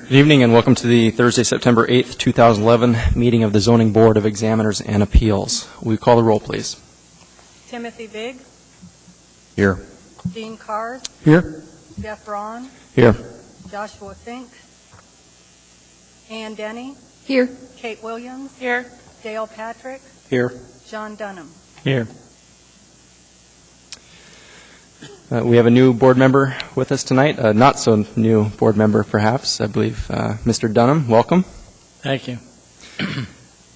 Good evening and welcome to the Thursday, September 8th, 2011 meeting of the Zoning Board of Examiners and Appeals. Will you call the roll, please? Timothy Bigg. Here. Dean Cars. Here. Jeff Braun. Here. Joshua Fink. Ann Denny. Here. Kate Williams. Here. Dale Patrick. Here. John Dunham. Here. We have a new board member with us tonight, a not so new board member perhaps, I believe, Mr. Dunham. Welcome. Thank you.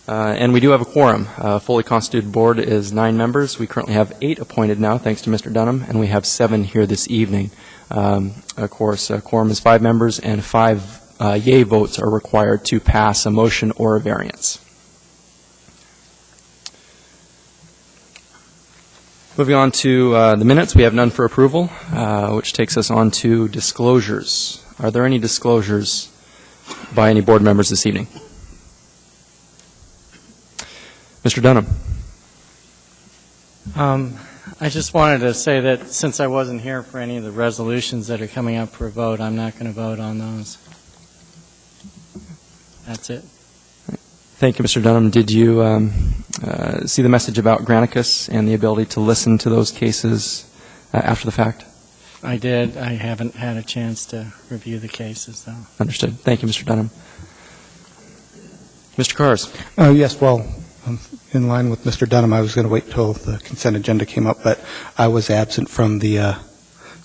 And we do have a quorum. Fully constituted board is 9 members. We currently have 8 appointed now, thanks to Mr. Dunham, and we have 7 here this evening. Of course, a quorum is 5 members, and 5 yea votes are required to pass a motion or a variance. Moving on to the minutes, we have none for approval, which takes us on to disclosures. Are there any disclosures by any board members this evening? Mr. Dunham. I just wanted to say that since I wasn't here for any of the resolutions that are coming up for a vote, I'm not going to vote on those. That's it. Thank you, Mr. Dunham. Did you see the message about Granicus and the ability to listen to those cases after the fact? I did. I haven't had a chance to review the cases, though. Understood. Thank you, Mr. Dunham. Mr. Cars. Yes, well, in line with Mr. Dunham, I was going to wait till the consent agenda came up, but I was absent from the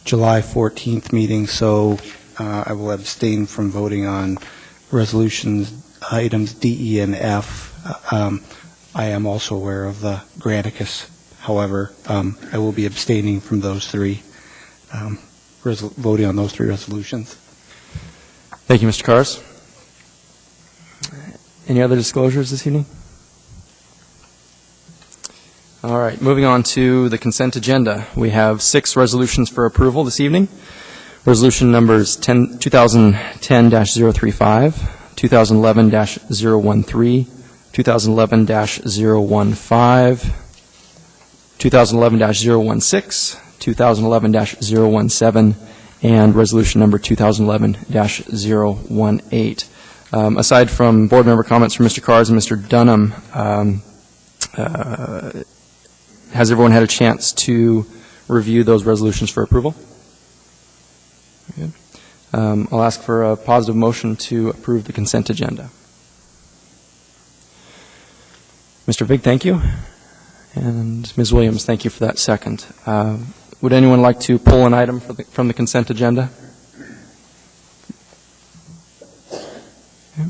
July 14th meeting, so I will abstain from voting on resolutions items D, E, and F. I am also aware of the Granicus. However, I will be abstaining from those 3, voting on those 3 resolutions. Thank you, Mr. Cars. Any other disclosures this evening? All right, moving on to the consent agenda. We have 6 resolutions for approval this evening. Resolution numbers 2010-035, 2011-013, 2011-015, 2011-016, 2011-017, and resolution number 2011-018. Aside from board member comments from Mr. Cars and Mr. Dunham, has everyone had a chance to review those resolutions for approval? Good. I'll ask for a positive motion to approve the consent agenda. Mr. Bigg, thank you. And Ms. Williams, thank you for that second. Would anyone like to pull an item from the consent agenda? Okay.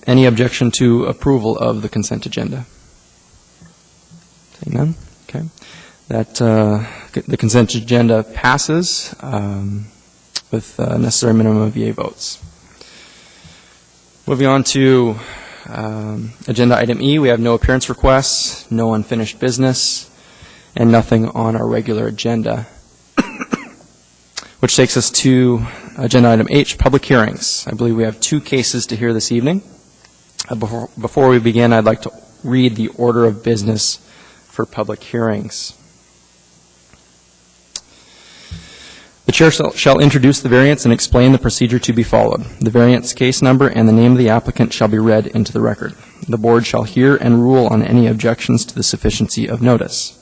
Any objection to approval of the consent agenda? Seeing none? Okay. That the consent agenda passes with a necessary minimum of yea votes. Moving on to agenda item E, we have no appearance requests, no unfinished business, and nothing on our regular agenda. Which takes us to agenda item H, public hearings. I believe we have 2 cases to hear this evening. Before we begin, I'd like to read the order of business for public hearings. The chair shall introduce the variance and explain the procedure to be followed. The variance case number and the name of the applicant shall be read into the record. The board shall hear and rule on any objections to the sufficiency of notice.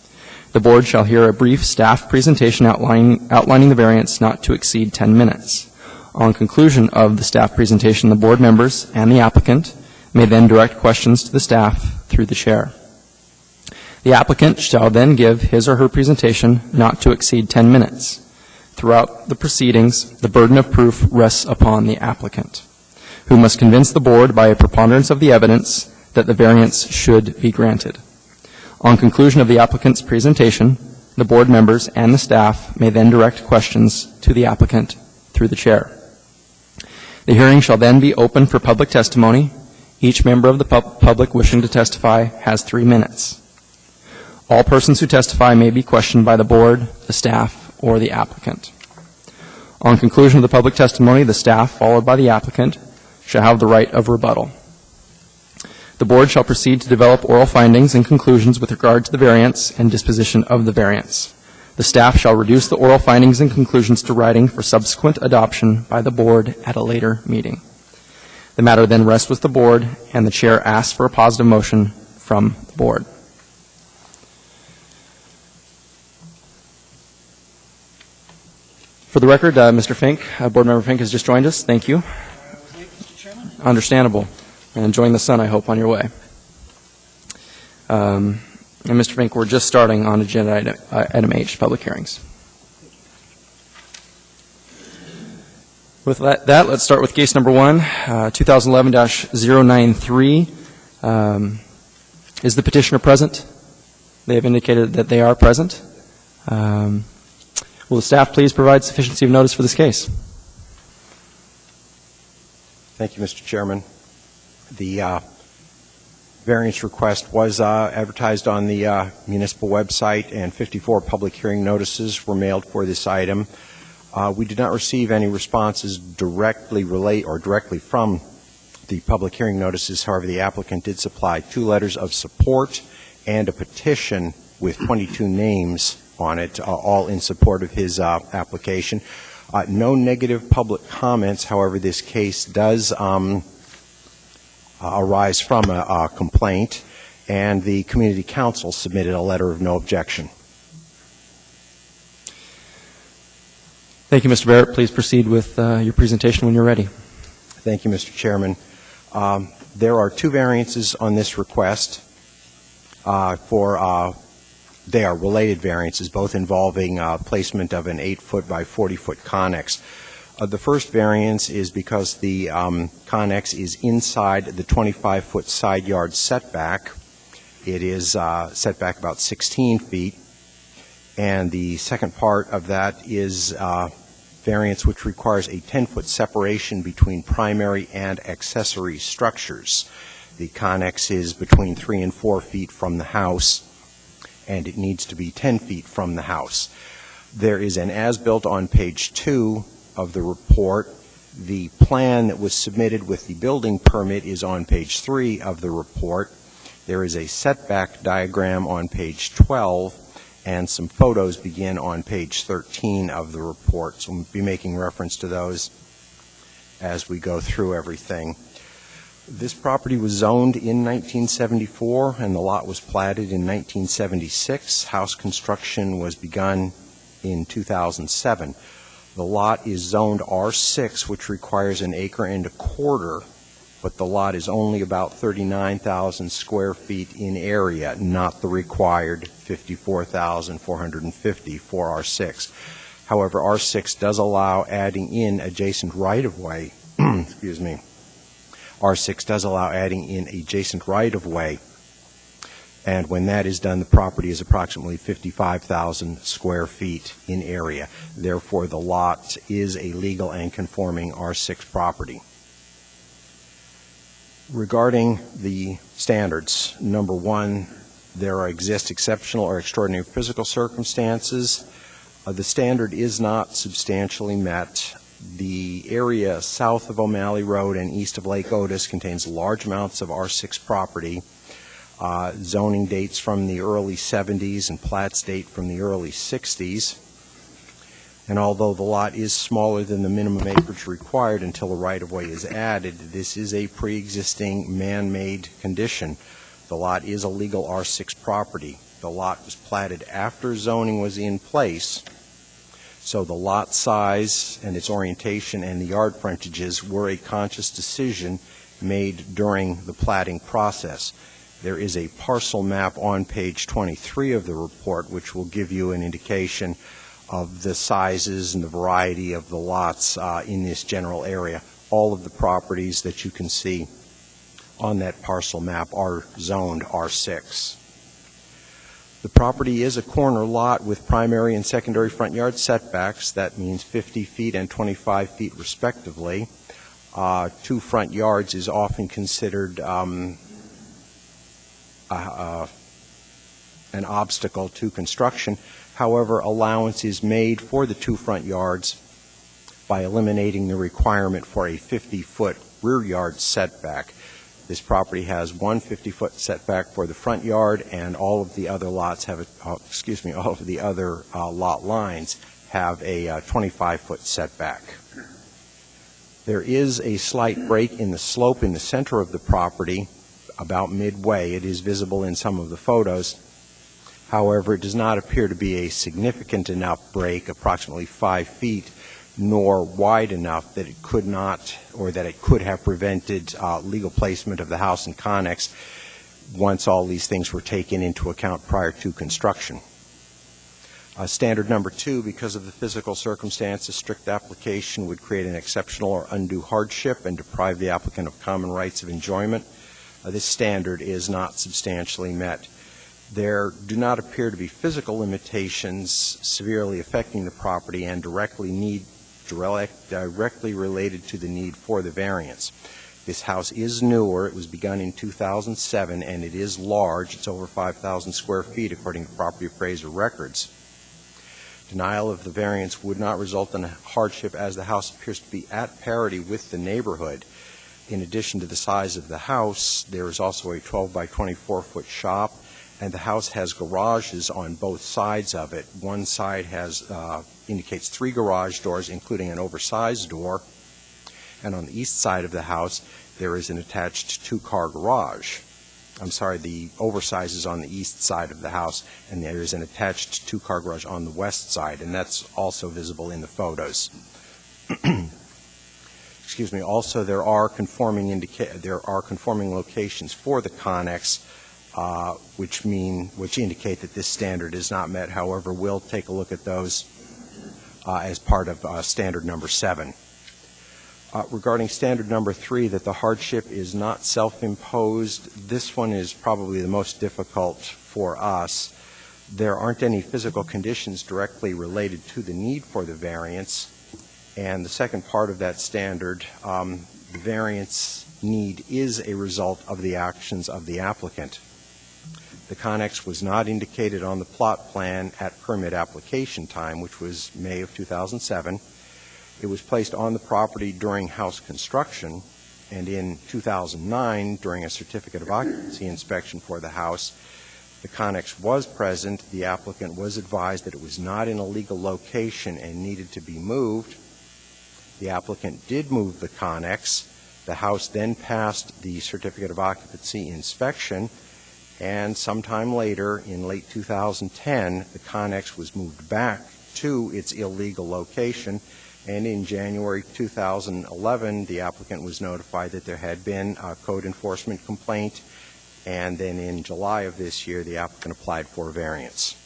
The board shall hear a brief staff presentation outlining the variance not to exceed 10 minutes. On conclusion of the staff presentation, the board members and the applicant may then direct questions to the staff through the chair. The applicant shall then give his or her presentation not to exceed 10 minutes. Throughout the proceedings, the burden of proof rests upon the applicant, who must convince the board by a preponderance of the evidence that the variance should be granted. On conclusion of the applicant's presentation, the board members and the staff may then direct questions to the applicant through the chair. The hearing shall then be open for public testimony. Each member of the public wishing to testify has 3 minutes. All persons who testify may be questioned by the board, the staff, or the applicant. On conclusion of the public testimony, the staff, followed by the applicant, shall have the right of rebuttal. The board shall proceed to develop oral findings and conclusions with regard to the variance and disposition of the variance. The staff shall reduce the oral findings and conclusions to writing for subsequent adoption by the board at a later meeting. The matter then rests with the board, and the chair asks for a positive motion from the board. For the record, Mr. Fink, Board Member Fink has just joined us. Thank you. Understandable. And enjoying the sun, I hope, on your way. And Mr. Fink, we're just starting on agenda item H, public hearings. With that, let's start with case number 1, 2011-093. Is the petitioner present? They have indicated that they are present. Will the staff please provide sufficiency of notice for this case? Thank you, Mr. Chairman. The variance request was advertised on the municipal website, and 54 public hearing notices were mailed for this item. We did not receive any responses directly from the public hearing notices. However, the applicant did supply 2 letters of support and a petition with 22 names on it, all in support of his application. No negative public comments. However, this case does arise from a complaint, and the community council submitted a letter of no objection. Thank you, Mr. Barrett. Please proceed with your presentation when you're ready. Thank you, Mr. Chairman. There are 2 variances on this request. They are related variances, both involving placement of an 8-foot by 40-foot connex. The first variance is because the connex is inside the 25-foot side yard setback. It is set back about 16 feet. And the second part of that is variance which requires a 10-foot separation between primary and accessory structures. The connex is between 3 and 4 feet from the house, and it needs to be 10 feet from the house. There is an as-built on page 2 of the report. The plan that was submitted with the building permit is on page 3 of the report. There is a setback diagram on page 12, and some photos begin on page 13 of the report. So we'll be making reference to those as we go through everything. This property was zoned in 1974, and the lot was platted in 1976. House construction was begun in 2007. The lot is zoned R6, which requires 1.25 acres, but the lot is only about 39,000 square feet in area, not the required 54,450 for R6. However, R6 does allow adding in adjacent right-of-way, excuse me, R6 does allow adding in adjacent right-of-way, and when that is done, the property is approximately 55,000 square feet in area. Therefore, the lot is a legal and conforming R6 property. Regarding the standards, number 1, there exist exceptional or extraordinary physical circumstances. The standard is not substantially met. The area south of O'Malley Road and east of Lake Otis contains large amounts of R6 property. Zoning dates from the early 70s and plats date from the early 60s. And although the lot is smaller than the minimum acreage required until a right-of-way is added, this is a pre-existing man-made condition. The lot is a legal R6 property. The lot was platted after zoning was in place, so the lot size and its orientation and the yard frontages were a conscious decision made during the platting process. There is a parcel map on page 23 of the report which will give you an indication of the sizes and the variety of the lots in this general area. All of the properties that you can see on that parcel map are zoned R6. The property is a corner lot with primary and secondary front yard setbacks. That means 50 feet and 25 feet respectively. 2 front yards is often considered an obstacle to construction. However, allowance is made for the 2 front yards by eliminating the requirement for a 50-foot rear yard setback. This property has one 50-foot setback for the front yard, and all of the other lots have, all of the other lot lines have a 25-foot setback. There is a slight break in the slope in the center of the property, about midway. It is visible in some of the photos. However, it does not appear to be a significant enough break, approximately 5 feet, nor wide enough that it could not, or that it could have prevented legal placement of the house in Connex once all these things were taken into account prior to construction. Standard number 2, because of the physical circumstances, strict application would create an exceptional or undue hardship and deprive the applicant of common rights of enjoyment. This standard is not substantially met. There do not appear to be physical limitations severely affecting the property and directly related to the need for the variance. This house is newer. It was begun in 2007, and it is large. It's over 5,000 square feet, according to property appraiser records. Denial of the variance would not result in a hardship, as the house appears to be at parity with the neighborhood. In addition to the size of the house, there is also a 12 by 24-foot shop, and the house has garages on both sides of it. One side indicates 3 garage doors, including an oversized door, and on the east side of the house, there is an attached 2-car garage. I'm sorry, the oversize is on the east side of the house, and there is an attached 2-car garage on the west side, and that's also visible in the photos. Excuse me. Also, there are conforming locations for the Connex, which indicate that this standard is not met. However, we'll take a look at those as part of standard number 7. Regarding standard number 3, that the hardship is not self-imposed, this one is probably the most difficult for us. There aren't any physical conditions directly related to the need for the variance, and the second part of that standard, the variance need is a result of the actions of the applicant. The Connex was not indicated on the plot plan at permit application time, which was May of 2007. It was placed on the property during house construction, and in 2009, during a certificate of occupancy inspection for the house, the Connex was present. The applicant was advised that it was not in a legal location and needed to be moved. The applicant did move the Connex. The house then passed the certificate of occupancy inspection, and sometime later, in late 2010, the Connex was moved back to its illegal location. And in January 2011, the applicant was notified that there had been a code enforcement complaint, and then in July of this year, the applicant applied for a variance.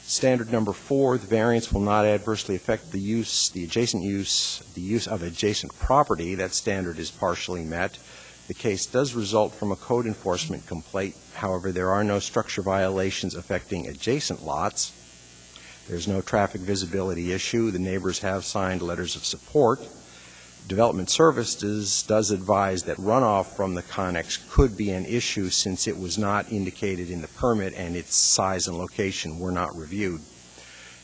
Standard number 4, the variance will not adversely affect the use of adjacent property. That standard is partially met. The case does result from a code enforcement complaint. However, there are no structure violations affecting adjacent lots. There's no traffic visibility issue. The neighbors have signed letters of support. Development Services does advise that runoff from the Connex could be an issue, since it was not indicated in the permit and its size and location were not reviewed.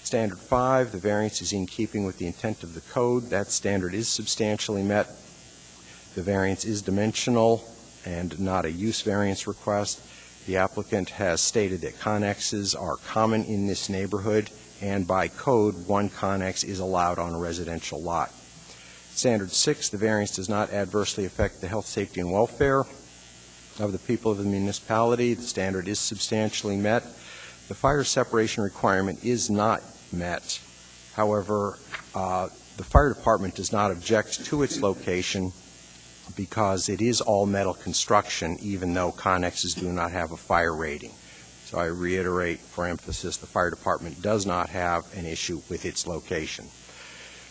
Standard 5, the variance is in keeping with the intent of the code. That standard is substantially met. The variance is dimensional and not a use variance request. The applicant has stated that Connexes are common in this neighborhood, and by code, 1 Connex is allowed on a residential lot. Standard 6, the variance does not adversely affect the health, safety, and welfare of the people of the municipality. The standard is substantially met. The fire separation requirement is not met. However, the fire department does not object to its location because it is all metal construction, even though Connexes do not have a fire rating. So I reiterate for emphasis, the fire department does not have an issue with its location.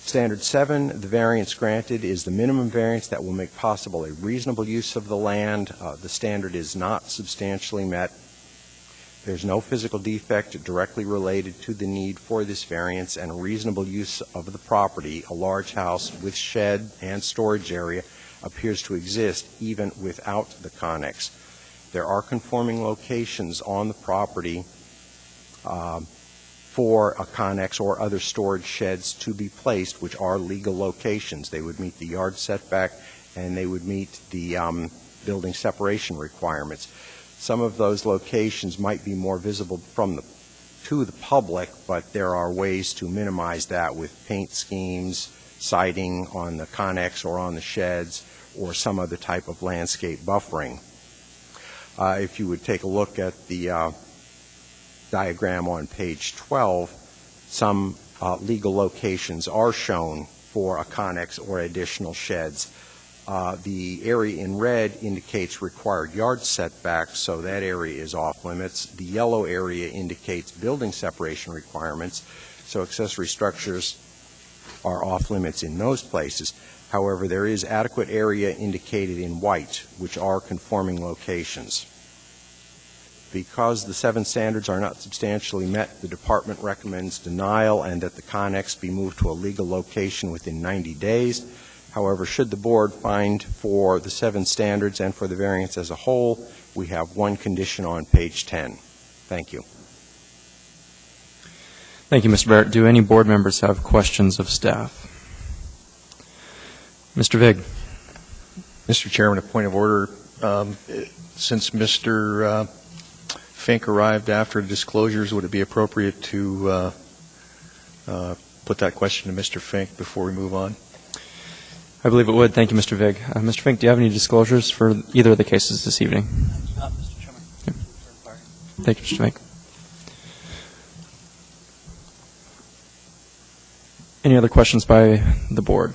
Standard 7, the variance granted is the minimum variance that will make possible a reasonable use of the land. The standard is not substantially met. There's no physical defect directly related to the need for this variance, and a reasonable use of the property, a large house with shed and storage area, appears to exist even without the Connex. There are conforming locations on the property for a Connex or other storage sheds to be placed, which are legal locations. They would meet the yard setback, and they would meet the building separation requirements. Some of those locations might be more visible to the public, but there are ways to minimize that with paint schemes, siding on the connex or on the sheds, or some other type of landscape buffering. If you would take a look at the diagram on page 12, some legal locations are shown for a connex or additional sheds. The area in red indicates required yard setbacks, so that area is off limits. The yellow area indicates building separation requirements, so accessory structures are off limits in those places. However, there is adequate area indicated in white, which are conforming locations. Because the 7 standards are not substantially met, the department recommends denial and that the connex be moved to a legal location within 90 days. However, should the board find for the 7 standards and for the variance as a whole, we have one condition on page 10. Thank you. Thank you, Mr. Barrett. Do any board members have questions of staff? Mr. Vig. Mr. Chairman, a point of order. Since Mr. Fink arrived after the disclosures, would it be appropriate to put that question to Mr. Fink before we move on? I believe it would. Thank you, Mr. Vig. Mr. Fink, do you have any disclosures for either of the cases this evening? Mr. Chairman. Okay. Thank you, Mr. Fink. Any other questions by the board?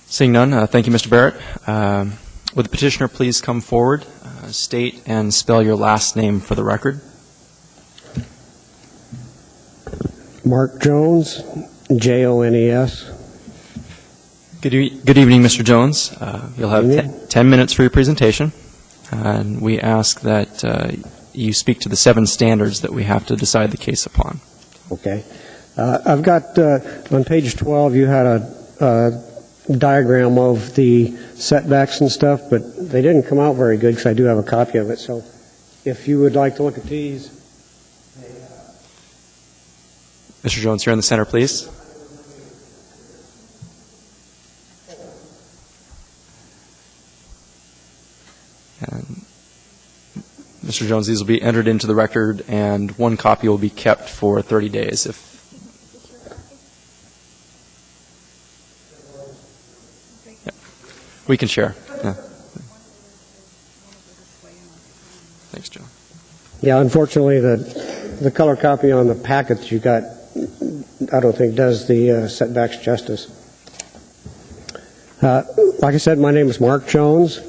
Seeing none, thank you, Mr. Barrett. Would the petitioner please come forward, state and spell your last name for the record? Mark Jones, Jones. Good evening, Mr. Jones. You'll have 10 minutes for your presentation, and we ask that you speak to the 7 standards that we have to decide the case upon. Okay. I've got, on page 12, you had a diagram of the setbacks and stuff, but they didn't come out very good because I do have a copy of it. So if you would like to look at these. Mr. Jones, here in the center, please. And Mr. Jones, these will be entered into the record, and one copy will be kept for 30 days. We can share. Yeah. Thanks, Joe. Yeah, unfortunately, the color copy on the packet that you got, I don't think does the setbacks justice. Like I said, my name is Mark Jones.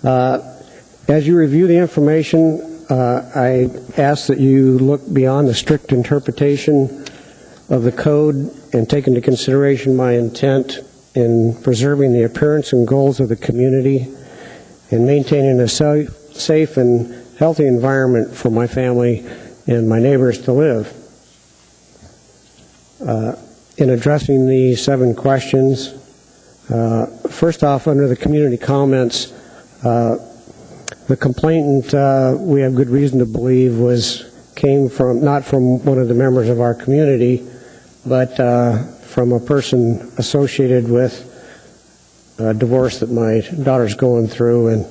As you review the information, I ask that you look beyond the strict interpretation of the code and take into consideration my intent in preserving the appearance and goals of the community and maintaining a safe and healthy environment for my family and my neighbors to live. In addressing the 7 questions, first off, under the community comments, the complainant, we have good reason to believe, came from not from one of the members of our community, but from a person associated with a divorce that my daughter's going through and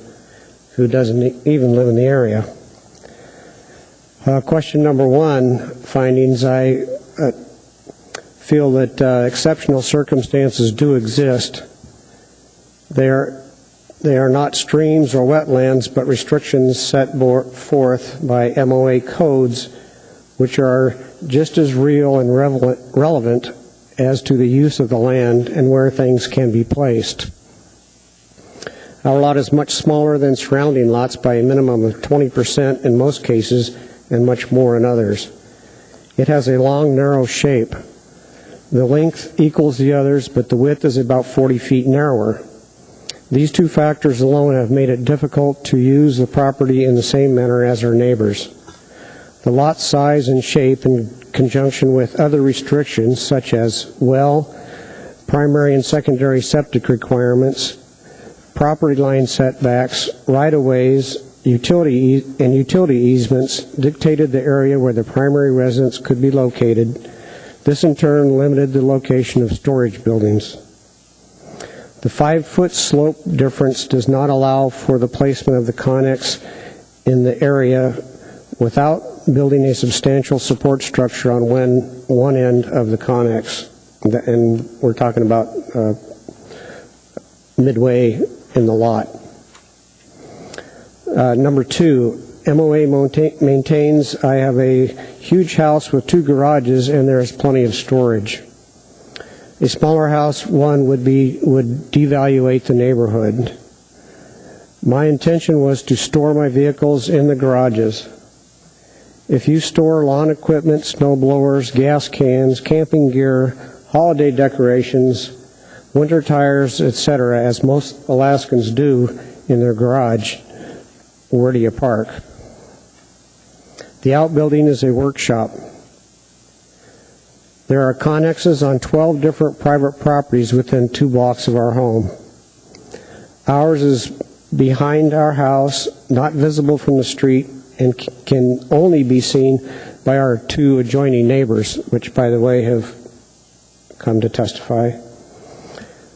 who doesn't even live in the area. Question number 1, findings. I feel that exceptional circumstances do exist. They are not streams or wetlands, but restrictions set forth by MOA codes, which are just as real and relevant as to the use of the land and where things can be placed. Our lot is much smaller than surrounding lots by a minimum of 20% in most cases and much more in others. It has a long, narrow shape. The length equals the others, but the width is about 40 feet narrower. These 2 factors alone have made it difficult to use the property in the same manner as our neighbors. The lot size and shape, in conjunction with other restrictions such as well, primary and secondary septic requirements, property line setbacks, right-of-ways, utility easements, dictated the area where the primary residence could be located, This in turn limited the location of storage buildings. The 5-foot slope difference does not allow for the placement of the Connex in the area without building a substantial support structure on one end of the Connex. And we're talking about midway in the lot. Number 2, MOA maintains I have a huge house with 2 garages and there is plenty of storage. A smaller house, one would devaluate the neighborhood. My intention was to store my vehicles in the garages. If you store lawn equipment, snow blowers, gas cans, camping gear, holiday decorations, winter tires, etc., as most Alaskans do in their garage, where do you park? The outbuilding is a workshop. There are connexes on 12 different private properties within 2 blocks of our home. Ours is behind our house, not visible from the street, and can only be seen by our 2 adjoining neighbors, which, by the way, have come to testify.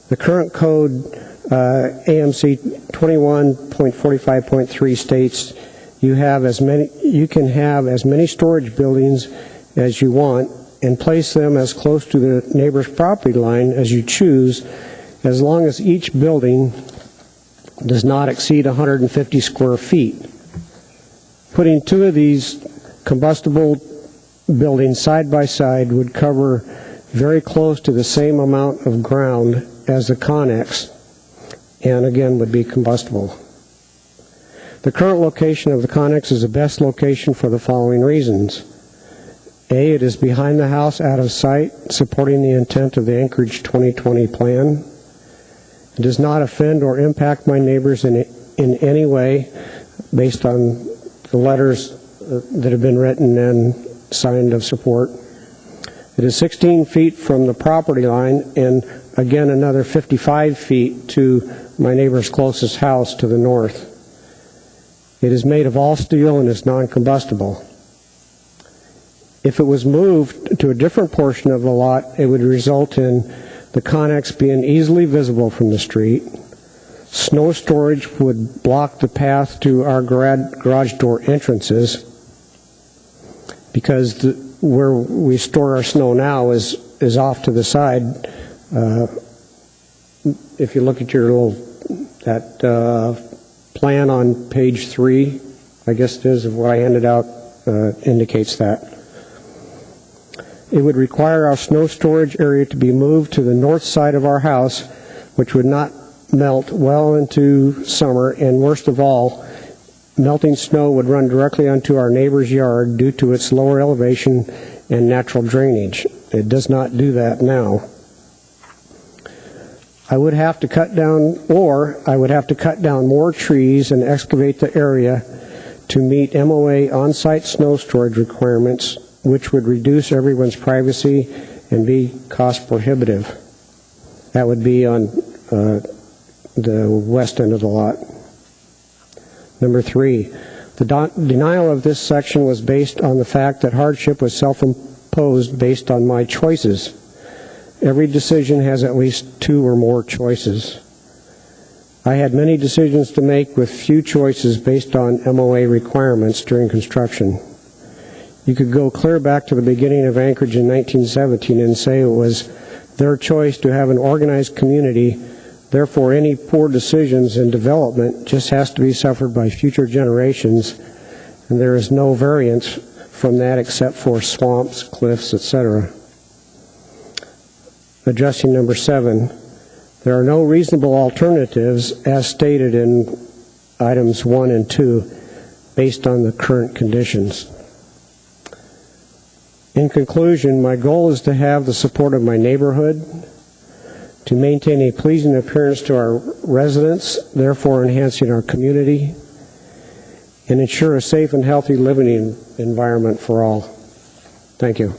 The current code, AMC 21.45.3, states you can have as many storage buildings as you want and place them as close to the neighbor's property line as you choose, as long as each building does not exceed 150 square feet. Putting 2 of these combustible buildings side by side would cover very close to the same amount of ground as the Connex, and again would be combustible. The current location of the Connex is the best location for the following reasons. A, it is behind the house, out of sight, supporting the intent of the Anchorage 2020 plan. It does not offend or impact my neighbors in any way, based on the letters that have been written and signed of support. It is 16 feet from the property line, and again another 55 feet to my neighbor's closest house to the north. It is made of all steel and is non-combustible. If it was moved to a different portion of the lot, it would result in the Connex being easily visible from the street. Snow storage would block the path to our garage door entrances, because where we store our snow now is off to the side. If you look at your that plan on page 3, I guess it is, of what I handed out, indicates that. It would require our snow storage area to be moved to the north side of our house, which would not melt well into summer, and worst of all, melting snow would run directly onto our neighbor's yard due to its lower elevation and natural drainage. It does not do that now. I would have to cut down more trees and excavate the area to meet MOA on-site snow storage requirements, which would reduce everyone's privacy and be cost prohibitive. That would be on the west end of the lot. Number 3, the denial of this section was based on the fact that hardship was self-imposed based on my choices. Every decision has at least 2 or more choices. I had many decisions to make with few choices based on MOA requirements during construction. You could go clear back to the beginning of Anchorage in 1917 and say it was their choice to have an organized community. Therefore, any poor decisions in development just has to be suffered by future generations, and there is no variance from that except for swamps, cliffs, etc. Addressing number 7, there are no reasonable alternatives as stated in items 1 and 2 based on the current conditions. In conclusion, my goal is to have the support of my neighborhood, to maintain a pleasing appearance to our residents, therefore enhancing our community, and ensure a safe and healthy living environment for all. Thank you.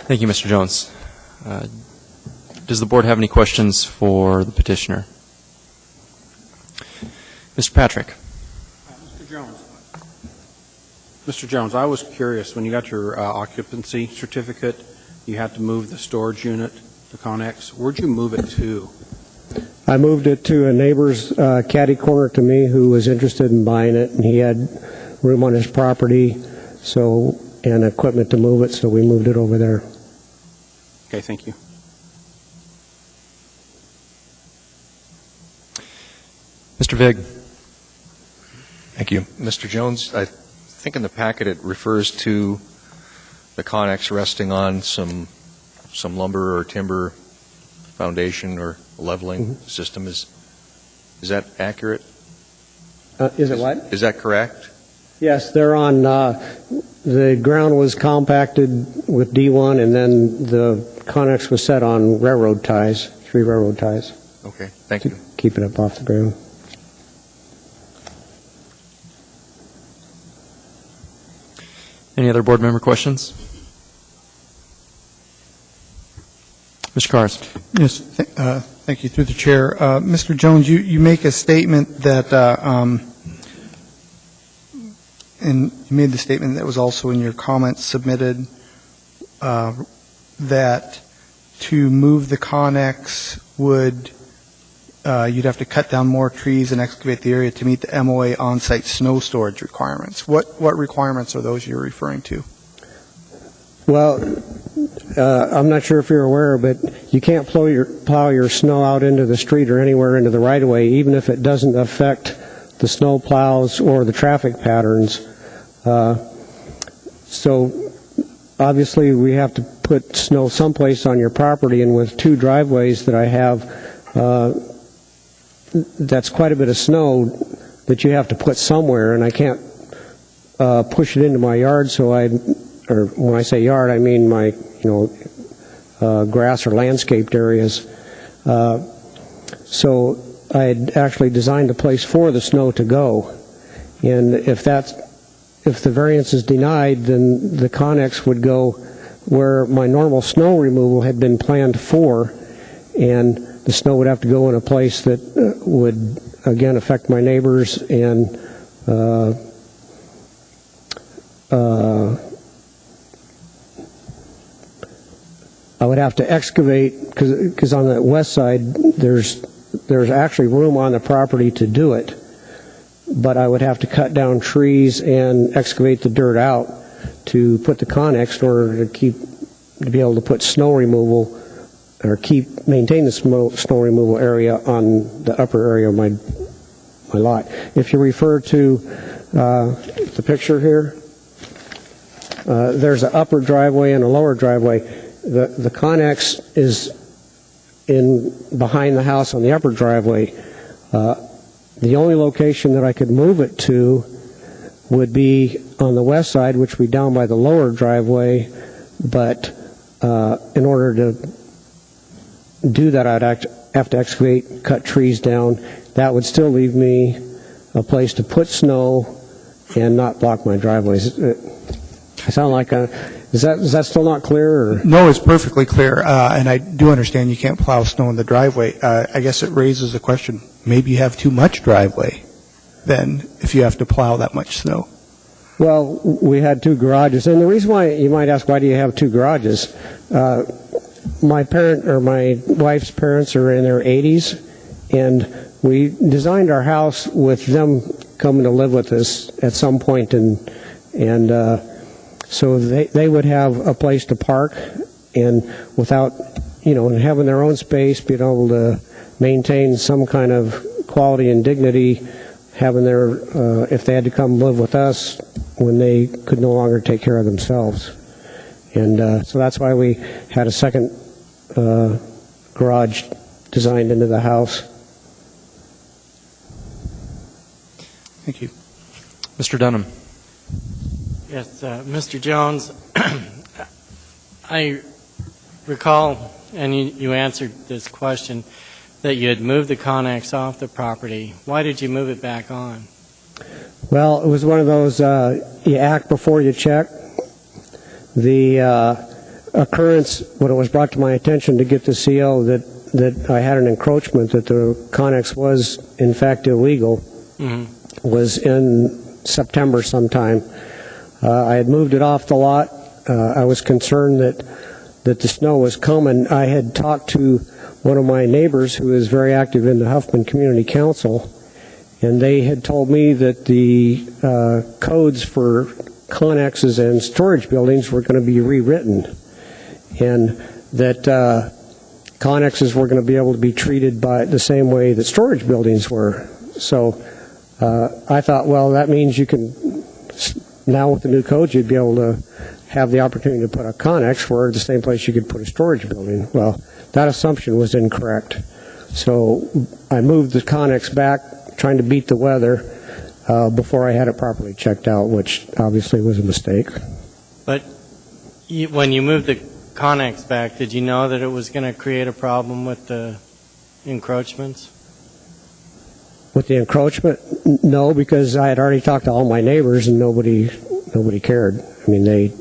Thank you, Mr. Jones. Does the board have any questions for the petitioner? Mr. Patrick. Mr. Jones. Mr. Jones, I was curious, when you got your occupancy certificate, you had to move the storage unit, the Connex. Where'd you move it to? I moved it to a neighbor's catty corner to me who was interested in buying it, and he had room on his property and equipment to move it, so we moved it over there. Okay, thank you. Mr. Vig. Thank you. Mr. Jones, I think in the packet it refers to the Connex resting on some lumber or timber foundation or leveling system. Is that accurate? Is it what? Is that correct? Yes, they're on, the ground was compacted with D1, and then the Connex was set on railroad ties, 3 railroad ties, Okay, thank you. keep it up off the ground. Any other board member questions? Mr. Cars. Yes, thank you, through the chair. Mr. Jones, you make a statement that, and you made the statement that was also in your comments submitted, that to move the Connex would, you'd have to cut down more trees and excavate the area to meet the MOA on-site snow storage requirements. What requirements are those you're referring to? Well, I'm not sure if you're aware, but you can't plow your snow out into the street or anywhere into the right-of-way, even if it doesn't affect the snow plows or the traffic patterns. So obviously we have to put snow someplace on your property, and with 2 driveways that I have, that's quite a bit of snow that you have to put somewhere, and I can't push it into my yard, or when I say yard, I mean my, grass or landscaped areas. So I had actually designed a place for the snow to go, and if the variance is denied, then the Connex would go where my normal snow removal had been planned for, and the snow would have to go in a place that would, again, affect my neighbors and I would have to excavate, because on the west side there's actually room on the property to do it, but I would have to cut down trees and excavate the dirt out to put the Connex in order to be able to put snow removal or maintain the snow removal area on the upper area of my lot. If you refer to the picture here, there's an upper driveway and a lower driveway. The Connex is behind the house on the upper driveway. The only location that I could move it to would be on the west side, which would be down by the lower driveway, but in order to do that, I'd have to excavate, cut trees down. That would still leave me a place to put snow and not block my driveways. I sound like is that still not clear? Or? No, it's perfectly clear, and I do understand you can't plow snow in the driveway. I guess it raises the question, maybe you have too much driveway then if you have to plow that much snow. Well, we had 2 garages, and the reason why, you might ask, why do you have 2 garages? My wife's parents are in their 80s, and we designed our house with them coming to live with us at some point, and so they would have a place to park, and without, having their own space, being able to maintain some kind of quality and dignity, having if they had to come live with us when they could no longer take care of themselves. And so that's why we had a second garage designed into the house. Thank you. Mr. Dunham. Yes, Mr. Jones, I recall, and you answered this question, that you had moved the Connex off the property. Why did you move it back on? Well, it was one of those, you act before you check. The occurrence, when it was brought to my attention to get the CO that I had an encroachment, that the Connex was in fact illegal, was in September sometime. I had moved it off the lot. I was concerned that the snow was coming. I had talked to one of my neighbors who is very active in the Huffman Community Council, and they had told me that the codes for connexes and storage buildings were going to be rewritten, and that connexes were going to be able to be treated by the same way that storage buildings were. So I thought, well, that means you can, now with the new codes, you'd be able to have the opportunity to put a connex where the same place you could put a storage building. Well, that assumption was incorrect. So I moved the connex back, trying to beat the weather, before I had it properly checked out, which obviously was a mistake. But when you moved the connex back, did you know that it was going to create a problem with the encroachments? With the encroachment, no, because I had already talked to all my neighbors and nobody cared. I mean, they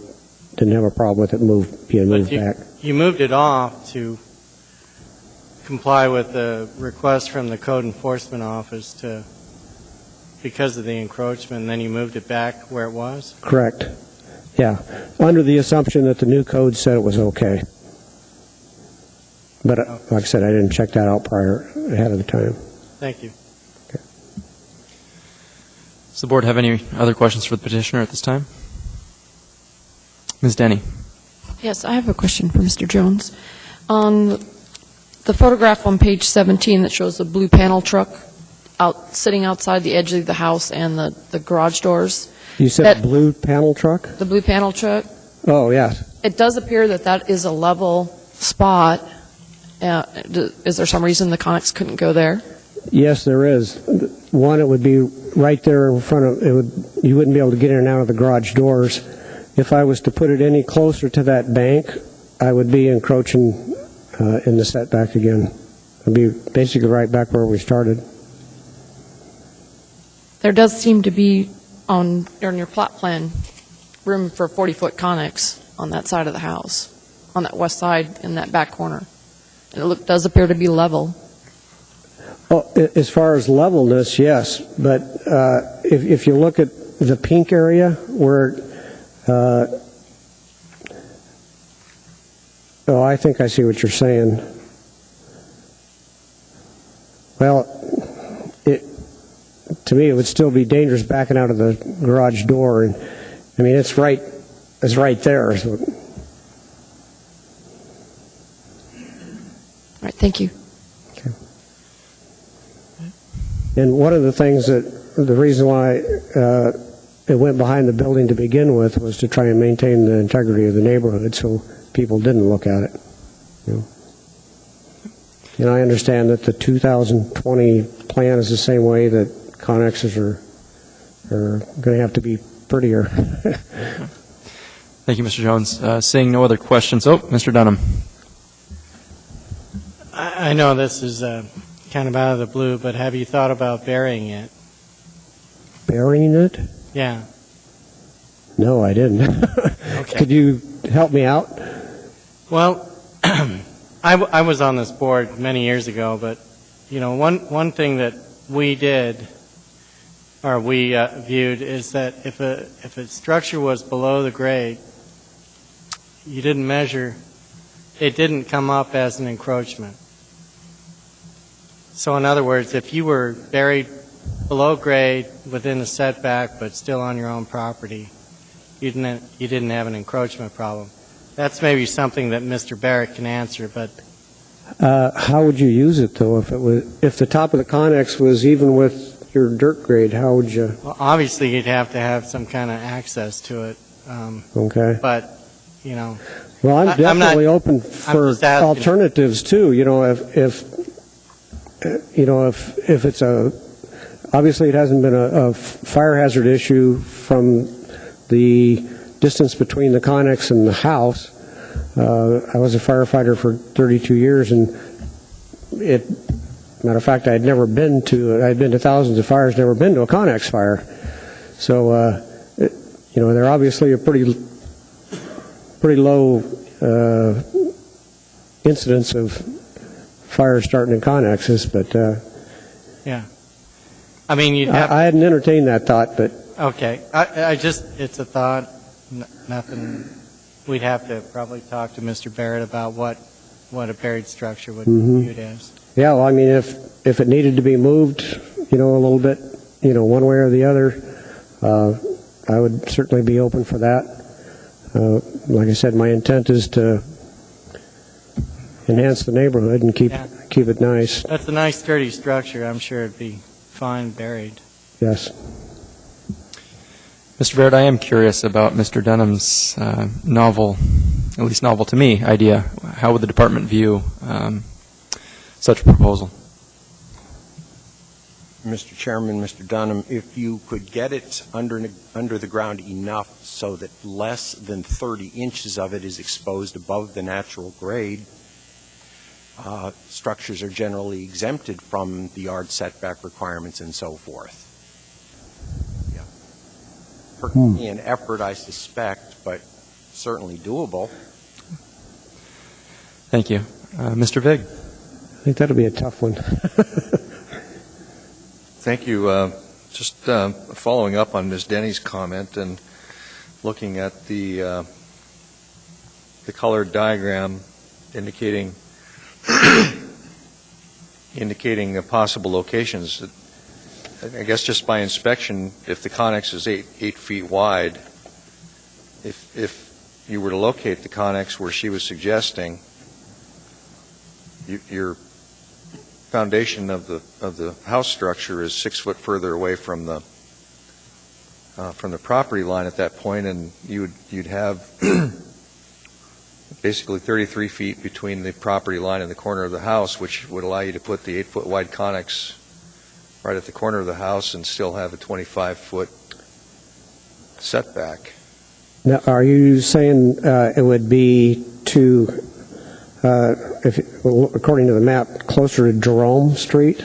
didn't have a problem with it being moved back. You moved it off to comply with the request from the Code Enforcement Office because of the encroachment, and then you moved it back where it was? Correct. Yeah, under the assumption that the new code said it was okay. But like I said, I didn't check that out ahead of the time. Thank you. Does the board have any other questions for the petitioner at this time? Ms. Denny. Yes, I have a question for Mr. Jones. On the photograph on page 17 that shows the blue panel truck sitting outside the edge of the house and the garage doors. You said blue panel truck? The blue panel truck? Oh, yeah. It does appear that is a level spot. Is there some reason the Connex couldn't go there? Yes, there is. One, it would be right there in front of, you wouldn't be able to get in and out of the garage doors. If I was to put it any closer to that bank, I would be encroaching in the setback again. I'd be basically right back where we started. There does seem to be on your plot plan room for a 40-foot Connex on that side of the house, on that west side in that back corner. And it does appear to be level. Oh, as far as levelness, yes. But if you look at the pink area where, I think I see what you're saying. Well, to me, it would still be dangerous backing out of the garage door. And I mean, it's right there. So. All right, thank you. Okay. And one of the things the reason why it went behind the building to begin with was to try and maintain the integrity of the neighborhood so people didn't look at it. And I understand that the 2020 plan is the same way that connexes are going to have to be prettier. Thank you, Mr. Jones. Seeing no other questions. Oh, Mr. Dunham. I know this is kind of out of the blue, but have you thought about burying it? Burying it? Yeah. No, I didn't. Okay. Could you help me out? Well, I was on this board many years ago, but one thing that we did, or we viewed, is that if a structure was below the grade, you didn't measure, it didn't come up as an encroachment. So in other words, if you were buried below grade within the setback but still on your own property, you didn't have an encroachment problem. That's maybe something that Mr. Barrett can answer, but how would you use it though? If the top of the connex was even with your dirt grade, how would you? well, obviously you'd have to have some kind of access to it. Okay. But Well, I'm definitely open for just asking. alternatives too. If it's obviously it hasn't been a fire hazard issue from the distance between the connex and the house. I was a firefighter for 32 years, and matter of fact, I'd been to thousands of fires, never been to a connex fire. So, they're obviously a pretty low incidence of fires starting in connexes, but yeah. I mean, you'd have I hadn't entertained that thought, but Okay, it's a thought, nothing, we'd have to probably talk to Mr. Barrett about what a buried structure would be viewed as. Yeah, well, I mean, if it needed to be moved, a little bit, one way or the other, I would certainly be open for that. Like I said, my intent is to enhance the neighborhood and keep it nice. That's a nice sturdy structure, I'm sure it'd be fine buried. Yes. Mr. Barrett, I am curious about Mr. Dunham's novel, at least novel to me, idea. How would the department view such a proposal? Mr. Chairman, Mr. Dunham, if you could get it under the ground enough so that less than 30 inches of it is exposed above the natural grade, structures are generally exempted from the yard setback requirements and so forth. Yeah. Certainly an effort, I suspect, but certainly doable. Thank you. Mr. Vig? I think that'll be a tough one. Thank you. Just following up on Ms. Denny's comment and looking at the colored diagram indicating possible locations. I guess just by inspection, if the connex is 8 feet wide, if you were to locate the connex where she was suggesting, your foundation of the house structure is 6 foot further away from the property line at that point, and you'd have basically 33 feet between the property line and the corner of the house, which would allow you to put the 8 foot wide connex right at the corner of the house and still have a 25 foot setback. Now, are you saying it would be to, according to the map, closer to Jerome Street?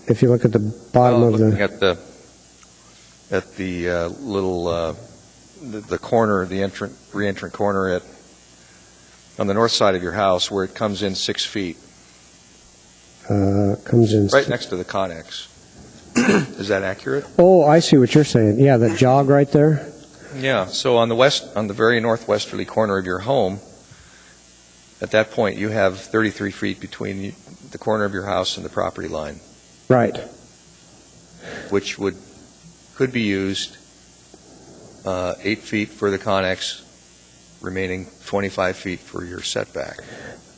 If you look at the bottom of looking at the little the corner, the re-entrant corner on the north side of your house, where it comes in 6 feet, comes in right next to the connex. Is that accurate? Oh, I see what you're saying. Yeah, the jog right there. Yeah. So on the very northwesterly corner of your home, at that point, you have 33 feet between the corner of your house and the property line. Right. Which could be used 8 feet for the connex, remaining 25 feet for your setback.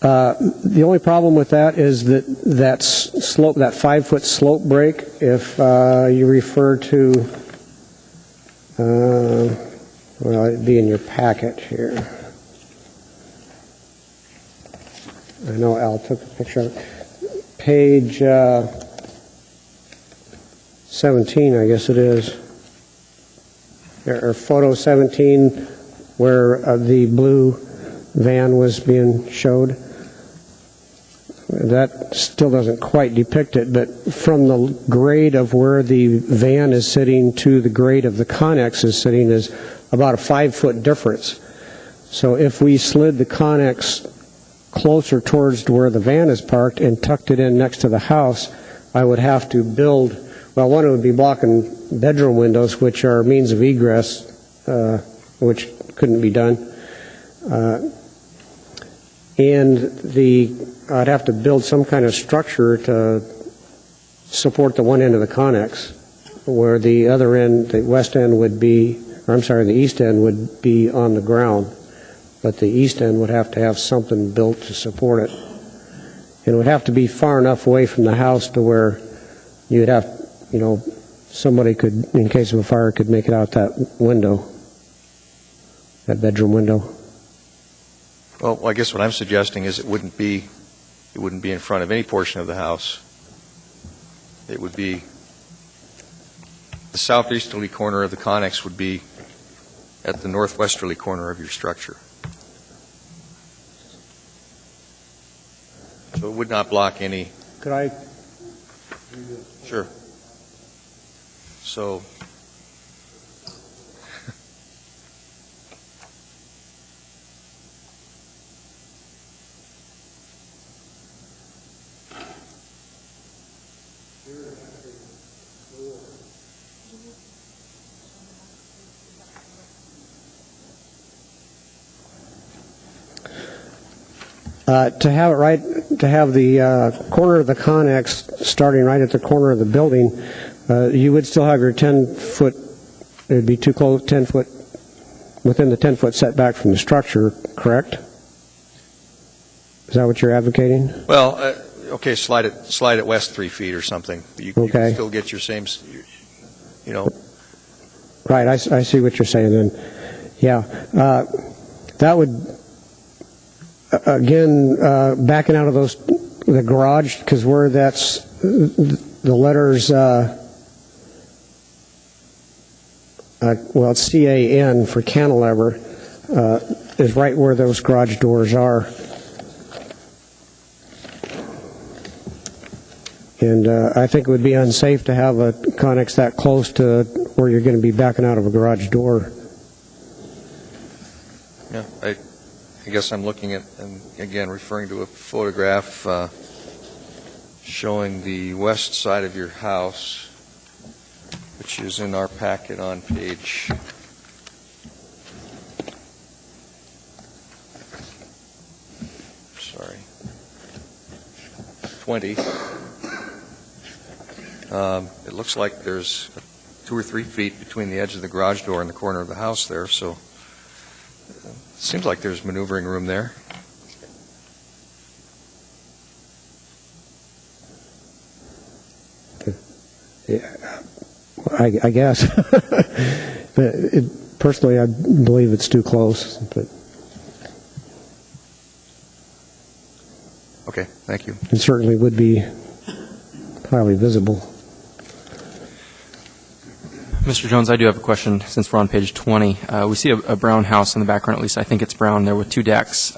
The only problem with that is that slope, that 5 foot slope break, if you refer to, well, it'd be in your packet here. I know Al took a picture of it. Page 17, I guess it is. Or photo 17, where the blue van was being showed. That still doesn't quite depict it, but from the grade of where the van is sitting to the grade of the connex is sitting is about a 5 foot difference. So if we slid the connex closer towards where the van is parked and tucked it in next to the house, I would have to build, well, one, it would be blocking bedroom windows, which are means of egress, which couldn't be done. And I'd have to build some kind of structure to support the one end of the connex, where the other end, the west end would be, or I'm sorry, the east end would be on the ground. But the east end would have to have something built to support it. And it would have to be far enough away from the house to where you'd have, somebody could, in case of a fire, could make it out that window, that bedroom window. Well, I guess what I'm suggesting is it wouldn't be in front of any portion of the house. It would be the southeasterly corner of the connex would be at the northwesterly corner of your structure. So it would not block any. Could I? Sure. So To have the corner of the Connex starting right at the corner of the building, you would still have your 10-foot, it would be too close, 10-foot, within the 10-foot setback from the structure, correct? Is that what you're advocating? Well, okay, slide it west 3 feet or something. You can Okay. still get your same, you know. Right, I see what you're saying then. Yeah. That would, again, backing out of the garage, because where that's, the letters, well, it's CAN for cantilever, is right where those garage doors are. And I think it would be unsafe to have a Connex that close to where you're going to be backing out of a garage door. Yeah, I guess I'm looking at, and again, referring to a photograph showing the west side of your house, which is in our packet on page 20. It looks like there's 2 or 3 feet between the edge of the garage door and the corner of the house there, so it seems like there's maneuvering room there. I guess. Personally, I believe it's too close. But Okay, thank you. it certainly would be highly visible. Mr. Jones, I do have a question since we're on page 20. We see a brown house in the background, at least I think it's brown there with 2 decks.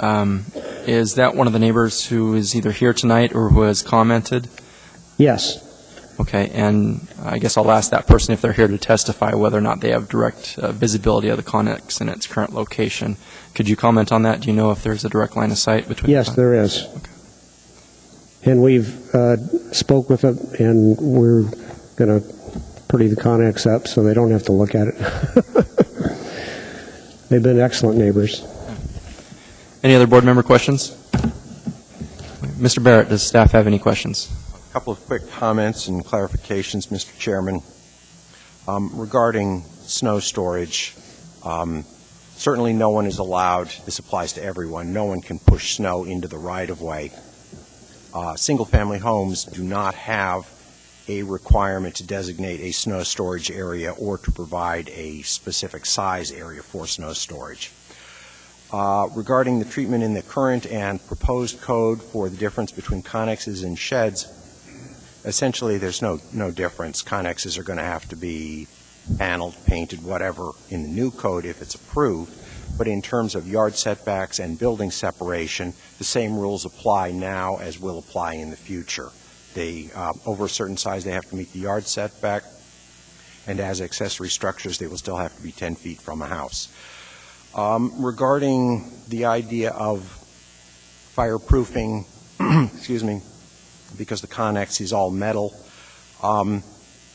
Is that one of the neighbors who is either here tonight or who has commented? Yes. Okay, and I guess I'll ask that person if they're here to testify whether or not they have direct visibility of the Connex in its current location. Could you comment on that? Do you know if there's a direct line of sight between? Yes, there is. Okay. And we've spoke with them, and we're going to pretty the Connex up so they don't have to look at it. They've been excellent neighbors. Any other board member questions? Mr. Barrett, does staff have any questions? A couple of quick comments and clarifications, Mr. Chairman. Regarding snow storage, certainly no one is allowed, this applies to everyone, no one can push snow into the right-of-way. Single-family homes do not have a requirement to designate a snow storage area or to provide a specific size area for snow storage. Regarding the treatment in the current and proposed code for the difference between connexes and sheds, essentially there's no difference. Connexes are going to have to be paneled, painted, whatever in the new code if it's approved. But in terms of yard setbacks and building separation, the same rules apply now as will apply in the future. They, over a certain size, they have to meet the yard setback, and as accessory structures, they will still have to be 10 feet from a house. Regarding the idea of fireproofing, excuse me, because the Connex is all metal,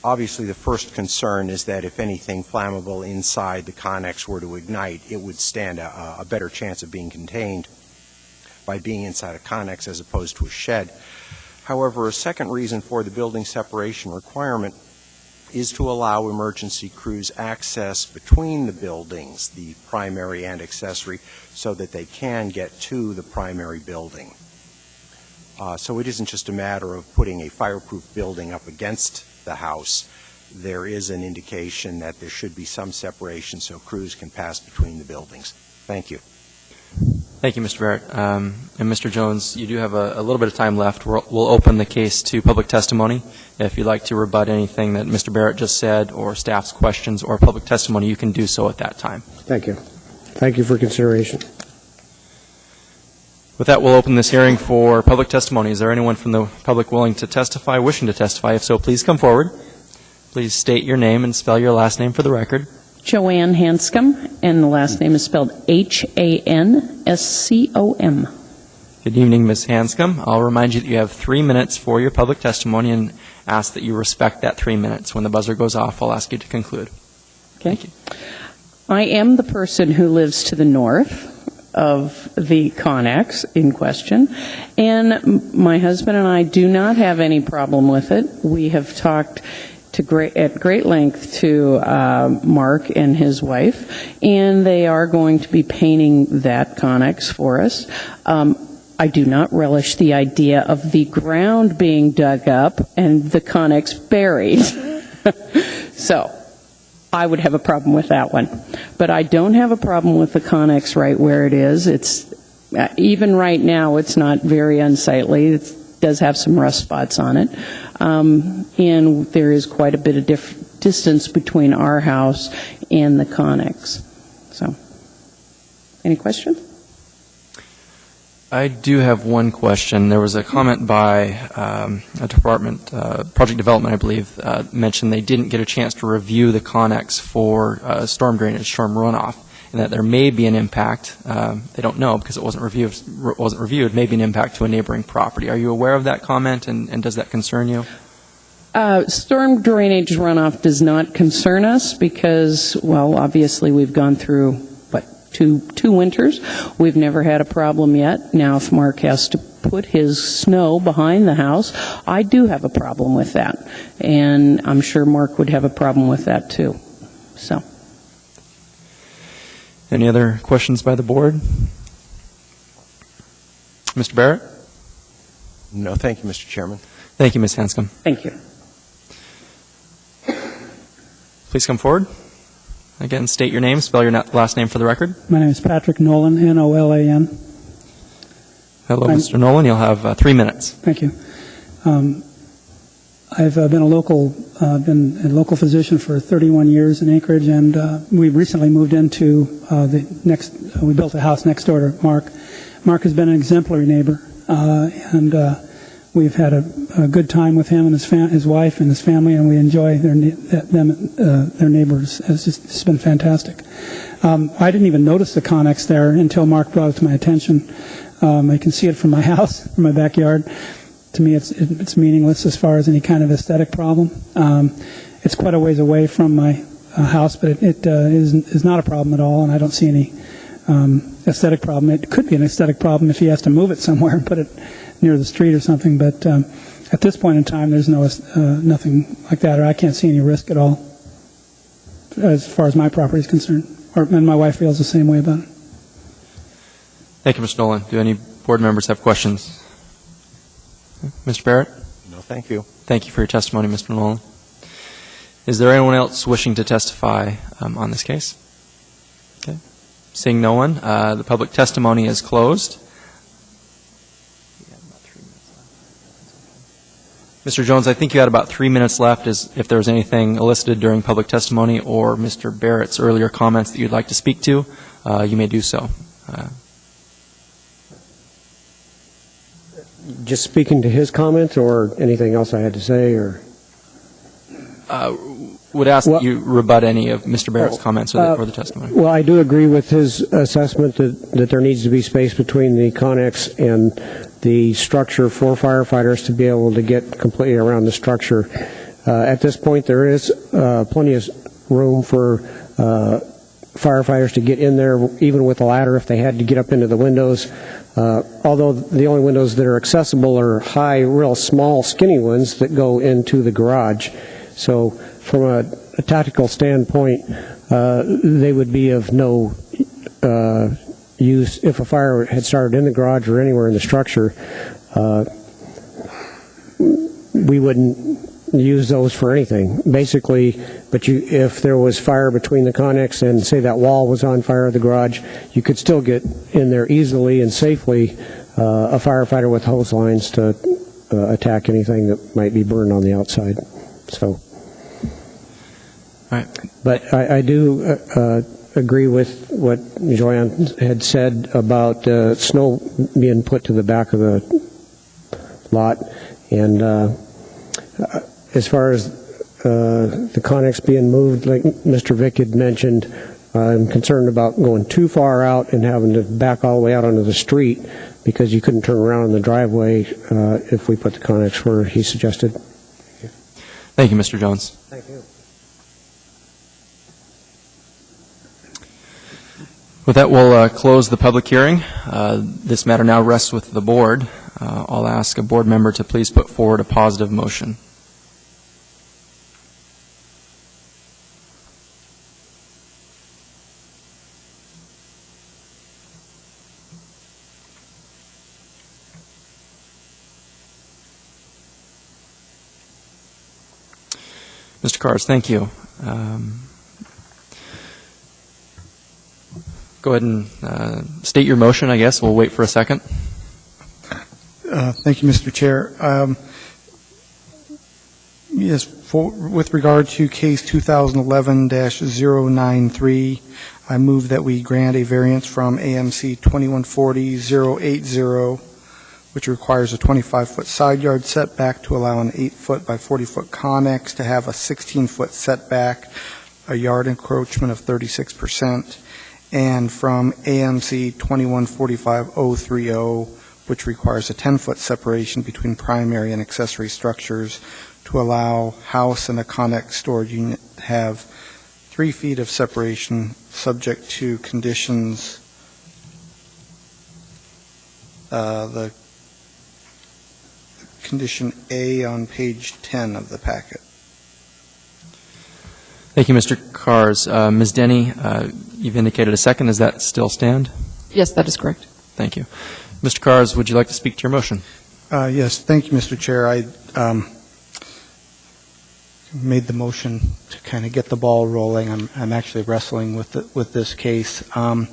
obviously the first concern is that if anything flammable inside the Connex were to ignite, it would stand a better chance of being contained by being inside a Connex as opposed to a shed. However, a second reason for the building separation requirement is to allow emergency crews access between the buildings, the primary and accessory, so that they can get to the primary building. So it isn't just a matter of putting a fireproof building up against the house. There is an indication that there should be some separation so crews can pass between the buildings. Thank you. Thank you, Mr. Barrett. And Mr. Jones, you do have a little bit of time left. We'll open the case to public testimony. If you'd like to rebut anything that Mr. Barrett just said or staff's questions or public testimony, you can do so at that time. Thank you. Thank you for consideration. With that, we'll open this hearing for public testimony. Is there anyone from the public willing to testify, wishing to testify? If so, please come forward. Please state your name and spell your last name for the record. Joanne Hanscom, and the last name is spelled Hanscom. Good evening, Ms. Hanscom. I'll remind you that you have 3 minutes for your public testimony and ask that you respect that 3 minutes. When the buzzer goes off, I'll ask you to conclude. Okay. Thank you. I am the person who lives to the north of the Connex in question, and my husband and I do not have any problem with it. We have talked at great length to Mark and his wife, and they are going to be painting that Connex for us. I do not relish the idea of the ground being dug up and the Connex buried. So I would have a problem with that one. But I don't have a problem with the Connex right where it is. It's even right now, it's not very unsightly. It does have some rust spots on it. And there is quite a bit of distance between our house and the Connex. So, any questions? I do have one question. There was a comment by a department, project development, I believe, mentioned they didn't get a chance to review the Connex for storm drainage, storm runoff, and that there may be an impact. They don't know because it wasn't reviewed. Maybe an impact to a neighboring property. Are you aware of that comment, and does that concern you? Storm drainage runoff does not concern us because, well, obviously we've gone through two winters. We've never had a problem yet. Now, if Mark has to put his snow behind the house, I do have a problem with that. And I'm sure Mark would have a problem with that, too. So. Any other questions by the board? Mr. Barrett? No, thank you, Mr. Chairman. Thank you, Ms. Hanscom. Thank you. Please come forward. Again, state your name, spell your last name for the record. My name is Patrick Nolan, Nolan. Hello, Mr. Nolan. You'll have 3 minutes. Thank you. I've been a local physician for 31 years in Anchorage, and we recently moved into we built a house next door to Mark. Mark has been an exemplary neighbor, and we've had a good time with him and his wife and his family, and we enjoy their neighbors. It's been fantastic. I didn't even notice the Connex there until Mark brought it to my attention. I can see it from my house, from my backyard. To me, it's meaningless as far as any kind of aesthetic problem. It's quite a ways away from my house, but it is not a problem at all, and I don't see any aesthetic problem. It could be an aesthetic problem if he has to move it somewhere and put it near the street or something, but at this point in time, there's nothing like that, or I can't see any risk at all as far as my property is concerned. And my wife feels the same way about it. Thank you, Mr. Nolan. Do any board members have questions? Mr. Barrett? No, thank you. Thank you for your testimony, Mr. Nolan. Is there anyone else wishing to testify on this case? Okay. Seeing no one, the public testimony is closed. Mr. Jones, I think you had about 3 minutes left. If there was anything elicited during public testimony or Mr. Barrett's earlier comments that you'd like to speak to, you may do so. Just speaking to his comments or anything else I had to say, or? Would ask that you rebut any of Mr. Barrett's comments or the testimony. Well, I do agree with his assessment that there needs to be space between the Connex and the structure for firefighters to be able to get completely around the structure. At this point, there is plenty of room for firefighters to get in there, even with a ladder if they had to get up into the windows. Although the only windows that are accessible are high, real small, skinny ones that go into the garage. So from a tactical standpoint, they would be of no use if a fire had started in the garage or anywhere in the structure. We wouldn't use those for anything, basically. But if there was fire between the Connex and, say, that wall was on fire, the garage, you could still get in there easily and safely, a firefighter with hose lines to attack anything that might be burned on the outside. So, all right. But I do agree with what Joanne had said about snow being put to the back of the lot. And as far as the Connex being moved, like Mr. Vick had mentioned, I'm concerned about going too far out and having to back all the way out onto the street because you couldn't turn around in the driveway if we put the Connex where he suggested. Thank you, Mr. Jones. Thank you. With that, we'll close the public hearing. This matter now rests with the board. I'll ask a board member to please put forward a positive motion. Mr. Cars, thank you. Go ahead and state your motion, I guess. We'll wait for a second. Thank you, Mr. Chair. Yes, with regard to case 2011-093, I move that we grant a variance from AMC 2140-080, which requires a 25-foot side yard setback to allow an 8-foot by 40-foot connex to have a 16-foot setback, a yard encroachment of 36%, and from AMC 2145-030, which requires a 10-foot separation between primary and accessory structures to allow house and a connex storage unit to have 3 feet of separation subject to conditions, the condition A on page 10 of the packet. Thank you, Mr. Cars. Ms. Denny, you've indicated a second. Does that still stand? Yes, that is correct. Thank you. Mr. Cars, would you like to speak to your motion? Yes, thank you, Mr. Chair. I made the motion to kind of get the ball rolling. I'm actually wrestling with this case, and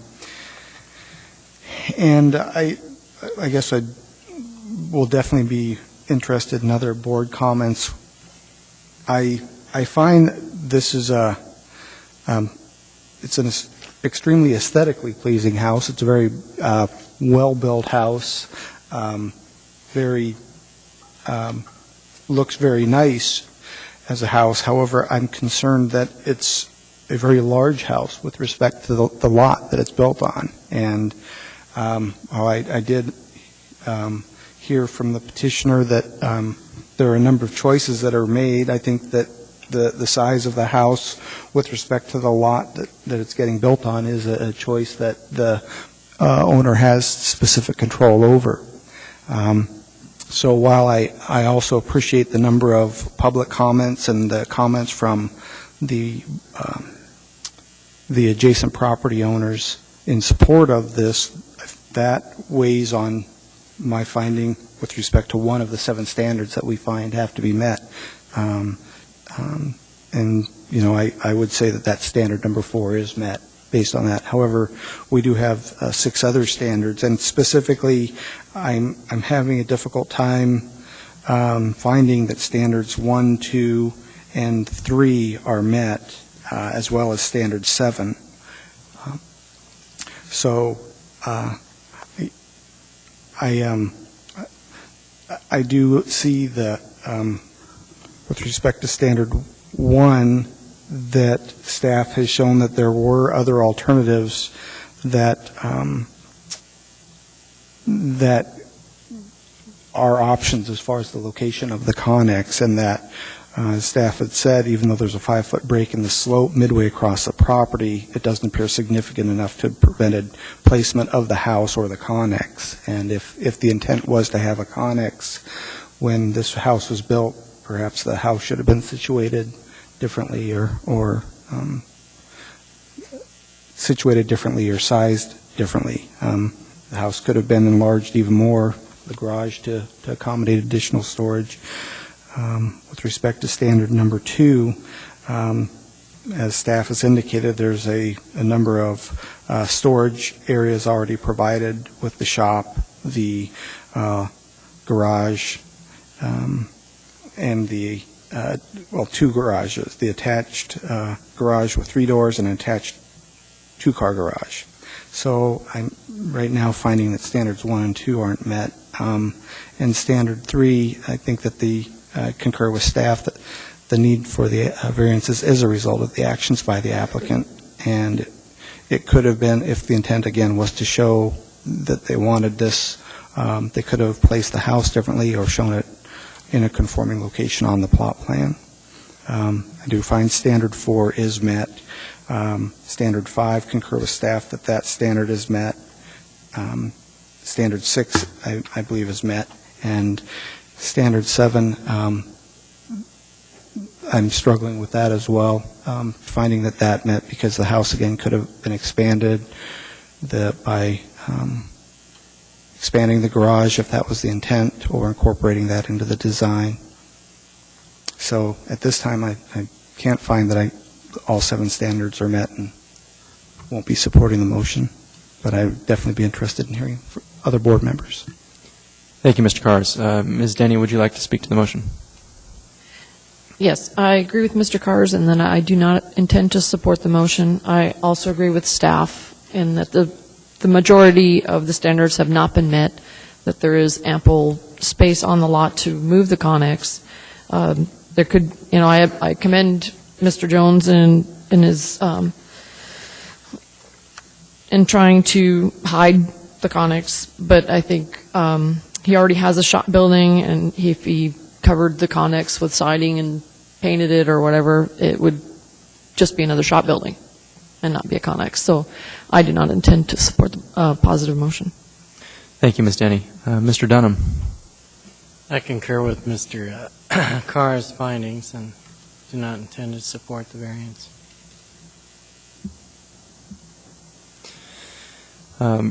I guess I will definitely be interested in other board comments. I find this is it's an extremely aesthetically pleasing house. It's a very well-built house, looks very nice as a house. However, I'm concerned that it's a very large house with respect to the lot that it's built on. And I did hear from the petitioner that there are a number of choices that are made. I think that the size of the house with respect to the lot that it's getting built on is a choice that the owner has specific control over. So while I also appreciate the number of public comments and the comments from the adjacent property owners in support of this, that weighs on my finding with respect to one of the 7 standards that we find have to be met. And, you know, I would say that standard number 4 is met based on that. However, we do have 6 other standards, and specifically, I'm having a difficult time finding that standards 1, 2, and 3 are met, as well as standard 7. So I do see that with respect to standard 1, that staff has shown that there were other alternatives that that are options as far as the location of the connex, and that staff had said even though there's a 5-foot break in the slope midway across the property, it doesn't appear significant enough to prevent placement of the house or the connex. And if the intent was to have a connex when this house was built, perhaps the house should have been situated differently or situated differently or sized differently. The house could have been enlarged even more, the garage to accommodate additional storage. With respect to standard number 2, as staff has indicated, there's a number of storage areas already provided with the shop, the garage, and the 2 garages, the attached garage with 3 doors and an attached 2-car garage. So I'm right now finding that standards 1 and 2 aren't met. And standard 3, I think that concur with staff that the need for the variances is a result of the actions by the applicant. And it could have been, if the intent again was to show that they wanted this, they could have placed the house differently or shown it in a conforming location on the plot plan. I do find standard 4 is met. Standard 5, concur with staff that that standard is met. Standard 6, I believe, is met. And Standard 7, I'm struggling with that as well, finding that that met because the house, again, could have been expanded by expanding the garage if that was the intent, or incorporating that into the design. So at this time, I can't find that all 7 standards are met and won't be supporting the motion, but I would definitely be interested in hearing from other board members. Thank you, Mr. Cars. Ms. Denny, would you like to speak to the motion? Yes, I agree with Mr. Cars, and then I do not intend to support the motion. I also agree with staff in that the majority of the standards have not been met, that there is ample space on the lot to move the Connex. There could, I commend Mr. Jones in his in trying to hide the Connex, but I think he already has a shop building, and if he covered the Connex with siding and painted it or whatever, it would just be another shop building and not be a Connex. So I do not intend to support the positive motion. Thank you, Ms. Denny. Mr. Dunham. I concur with Mr. Carr's findings and do not intend to support the variance.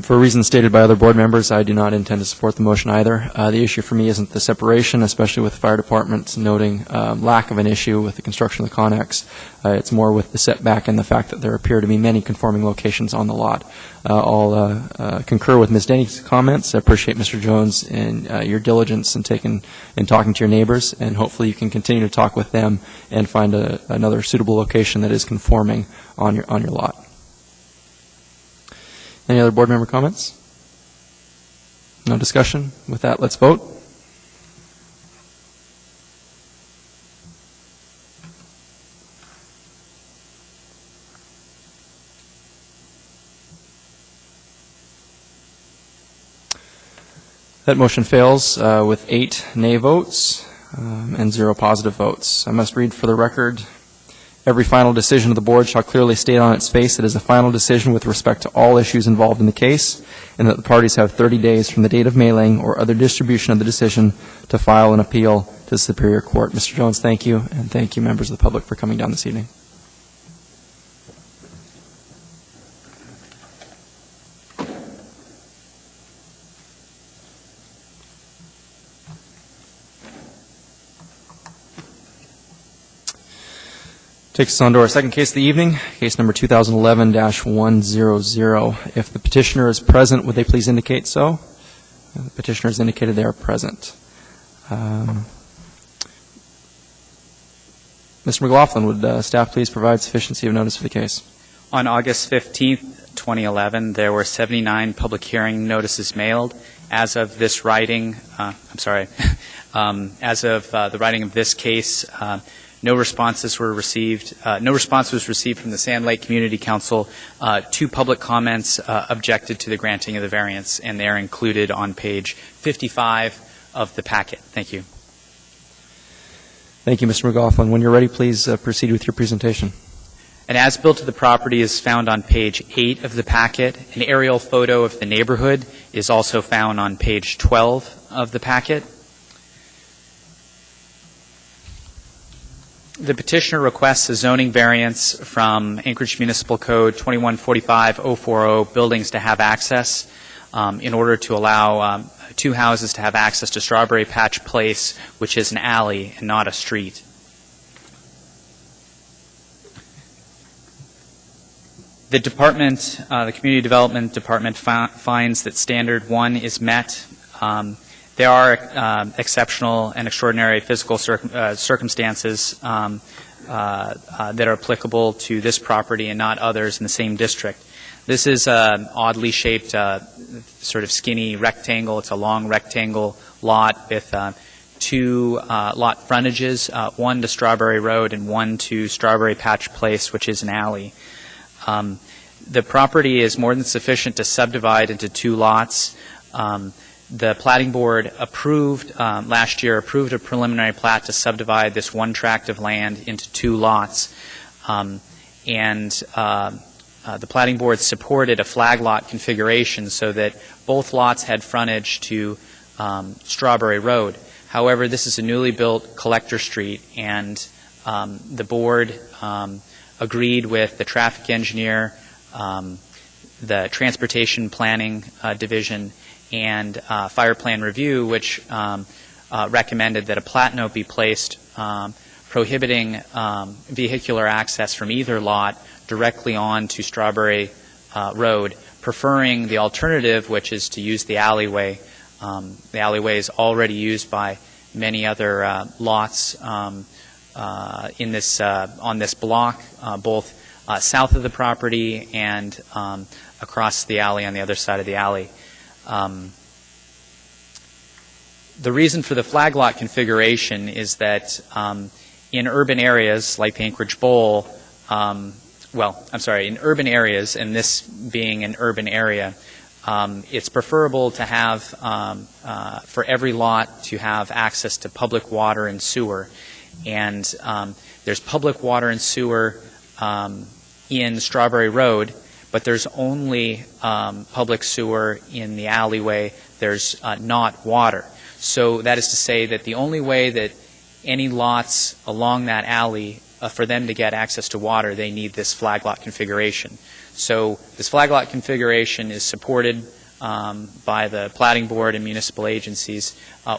For reasons stated by other board members, I do not intend to support the motion either. The issue for me isn't the separation, especially with the fire department noting lack of an issue with the construction of the Connex. It's more with the setback and the fact that there appear to be many conforming locations on the lot. I'll concur with Ms. Denny's comments. I appreciate Mr. Jones and your diligence in talking to your neighbors, and hopefully you can continue to talk with them and find another suitable location that is conforming on your lot. Any other board member comments? No discussion? With that, let's vote. That motion fails with 8 nay votes and 0 positive votes. I must read for the record: every final decision of the board shall clearly state on its face it is a final decision with respect to all issues involved in the case, and that the parties have 30 days from the date of mailing or other distribution of the decision to file an appeal to the Superior Court. Mr. Jones, thank you, and thank you, members of the public, for coming down this evening. Takes us on to our second case of the evening, case number 2011-100. If the petitioner is present, would they please indicate so? The petitioner has indicated they are present. Mr. McLaughlin, would staff please provide sufficiency of notice for the case? On August 15th, 2011, there were 79 public hearing notices mailed. As of this writing, as of the writing of this case, no responses were received. No response was received from the Sand Lake Community Council. 2 public comments objected to the granting of the variance, and they are included on page 55 of the packet. Thank you. Thank you, Mr. McLaughlin. When you're ready, please proceed with your presentation. An as-built of the property is found on page 8 of the packet. An aerial photo of the neighborhood is also found on page 12 of the packet. The petitioner requests a zoning variance from Anchorage Municipal Code 2145-040, buildings to have access, in order to allow 2 houses to have access to Strawberry Patch Place, which is an alley and not a street. The department, the Community Development Department, finds that Standard 1 is met. There are exceptional and extraordinary physical circumstances that are applicable to this property and not others in the same district. This is an oddly shaped, sort of skinny rectangle. It's a long rectangle lot with 2 lot frontages, one to Strawberry Road and one to Strawberry Patch Place, which is an alley. The property is more than sufficient to subdivide into 2 lots. The Platting Board approved, last year, approved a preliminary plat to subdivide this one tract of land into 2 lots. and the Planning Board supported a flag lot configuration so that both lots had frontage to Strawberry Road. However, this is a newly built collector street, and the board agreed with the traffic engineer, the transportation planning division, and fire plan review, which recommended that a plat note be placed prohibiting vehicular access from either lot directly on to Strawberry Road, preferring the alternative, which is to use the alleyway. The alleyway is already used by many other lots on this block, both south of the property and across the alley on the other side of the alley. The reason for the flag lot configuration is that in urban areas like the Anchorage Bowl, in urban areas, and this being an urban area, it's preferable to have, for every lot, to have access to public water and sewer. And there's public water and sewer in Strawberry Road, but there's only public sewer in the alleyway. There's not water. So that is to say that the only way that any lots along that alley, for them to get access to water, they need this flag lot configuration. So this flag lot configuration is supported by the Planning Board and municipal agencies.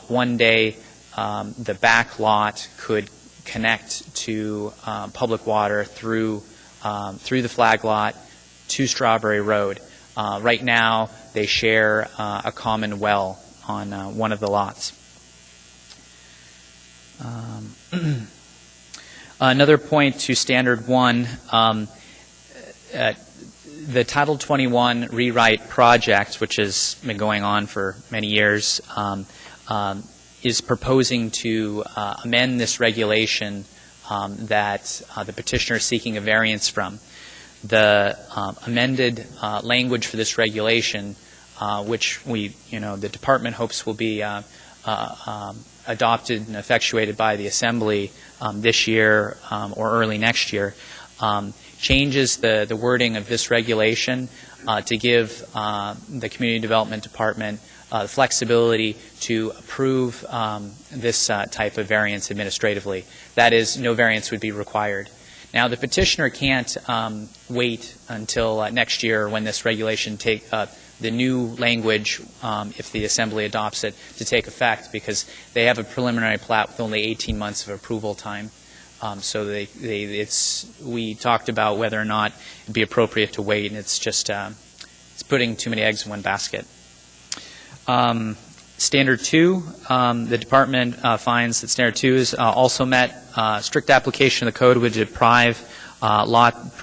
One day, the back lot could connect to public water through the flag lot to Strawberry Road. Right now, they share a common well on one of the lots. Another point to Standard 1, the Title 21 rewrite project, which has been going on for many years, is proposing to amend this regulation that the petitioner is seeking a variance from. The amended language for this regulation, which the department hopes will be adopted and effectuated by the Assembly this year or early next year, changes the wording of this regulation to give the Community Development Department the flexibility to approve this type of variance administratively. That is, no variance would be required. Now, the petitioner can't wait until next year when this regulation the new language, if the Assembly adopts it, to take effect, because they have a preliminary plat with only 18 months of approval time. So we talked about whether or not it'd be appropriate to wait, and it's just it's putting too many eggs in one basket. Standard 2, the department finds that Standard 2 is also met. Strict application of the code would deprive lots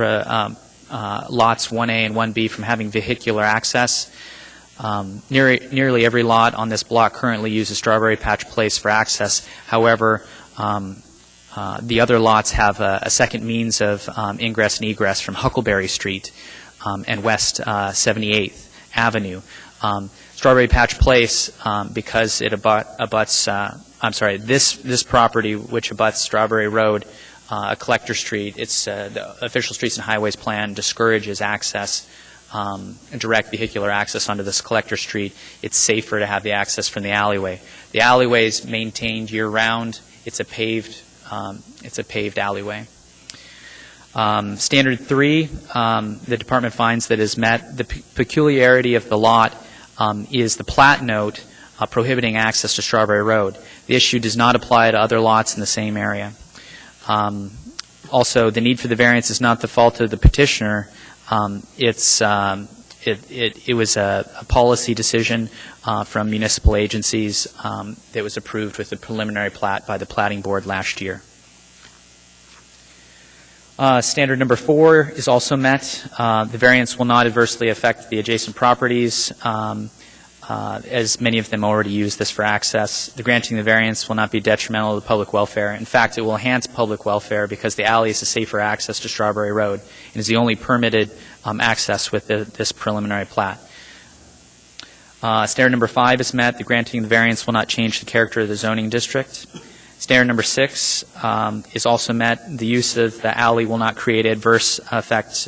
1A and 1B from having vehicular access. Nearly every lot on this block currently uses Strawberry Patch Place for access. However, the other lots have a second means of ingress and egress from Huckleberry Street and West 78th Avenue. Strawberry Patch Place, because it abuts, this property, which abuts Strawberry Road, a collector street, it's the official Streets and Highways plan discourages access, direct vehicular access onto this collector street. It's safer to have the access from the alleyway. The alleyway is maintained year-round. It's a paved alleyway. Standard 3, the department finds that is met. The peculiarity of the lot is the plat note prohibiting access to Strawberry Road. The issue does not apply to other lots in the same area. Also, the need for the variance is not the fault of the petitioner. It was a policy decision from municipal agencies that was approved with the preliminary plat by the Planning Board last year. Standard number 4 is also met. The variance will not adversely affect the adjacent properties, as many of them already use this for access. The granting the variance will not be detrimental to public welfare. In fact, it will enhance public welfare because the alley is a safer access to Strawberry Road and is the only permitted access with this preliminary plat. Standard number 5 is met. The granting of the variance will not change the character of the zoning district. Standard number 6 is also met. The use of the alley will not create an adverse effect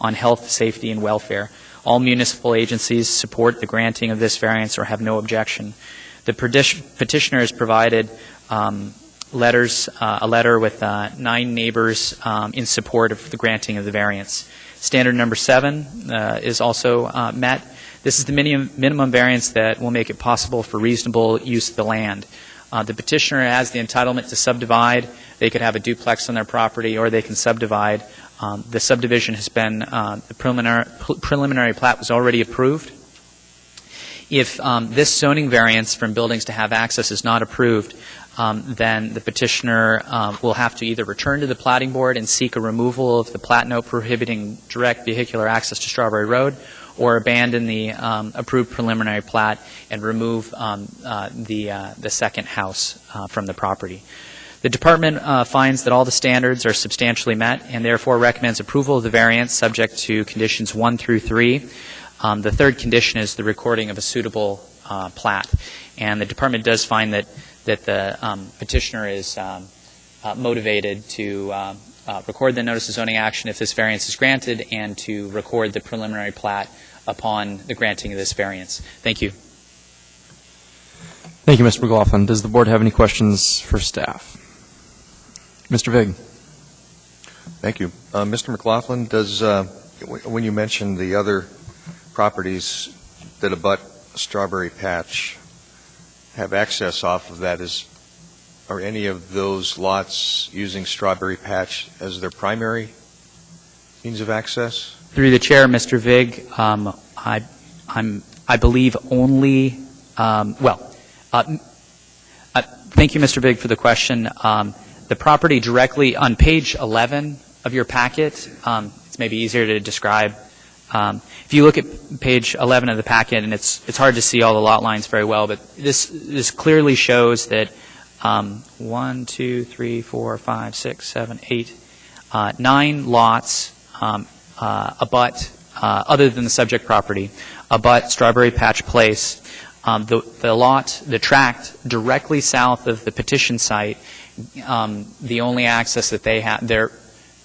on health, safety, and welfare. All municipal agencies support the granting of this variance or have no objection. The petitioner has provided a letter with 9 neighbors in support of the granting of the variance. Standard number 7 is also met. This is the minimum variance that will make it possible for reasonable use of the land. The petitioner has the entitlement to subdivide. They could have a duplex on their property, or they can subdivide. The subdivision has been, the preliminary plat was already approved. If this zoning variance from buildings to have access is not approved, then the petitioner will have to either return to the platting board and seek a removal of the plat note prohibiting direct vehicular access to Strawberry Road, or abandon the approved preliminary plat and remove the second house from the property. The department finds that all the standards are substantially met and therefore recommends approval of the variance subject to conditions 1 through 3. The third condition is the recording of a suitable plat. And the department does find that the petitioner is motivated to record the notice of zoning action if this variance is granted, and to record the preliminary plat upon the granting of this variance. Thank you. Thank you, Mr. McLaughlin. Does the board have any questions for staff? Mr. Vig. Thank you. Mr. McLaughlin, does, when you mentioned the other properties that abut Strawberry Patch have access off of that, are any of those lots using Strawberry Patch as their primary means of access? Through the chair, Mr. Vig, I believe only, thank you, Mr. Vig, for the question. The property directly on page 11 of your packet, it's maybe easier to describe. If you look at page 11 of the packet, and it's hard to see all the lot lines very well, but this clearly shows that 1, 2, 3, 4, 5, 6, 7, 8, 9 lots abut, other than the subject property, abut Strawberry Patch Place. The tract directly south of the petition site, the only access that they have,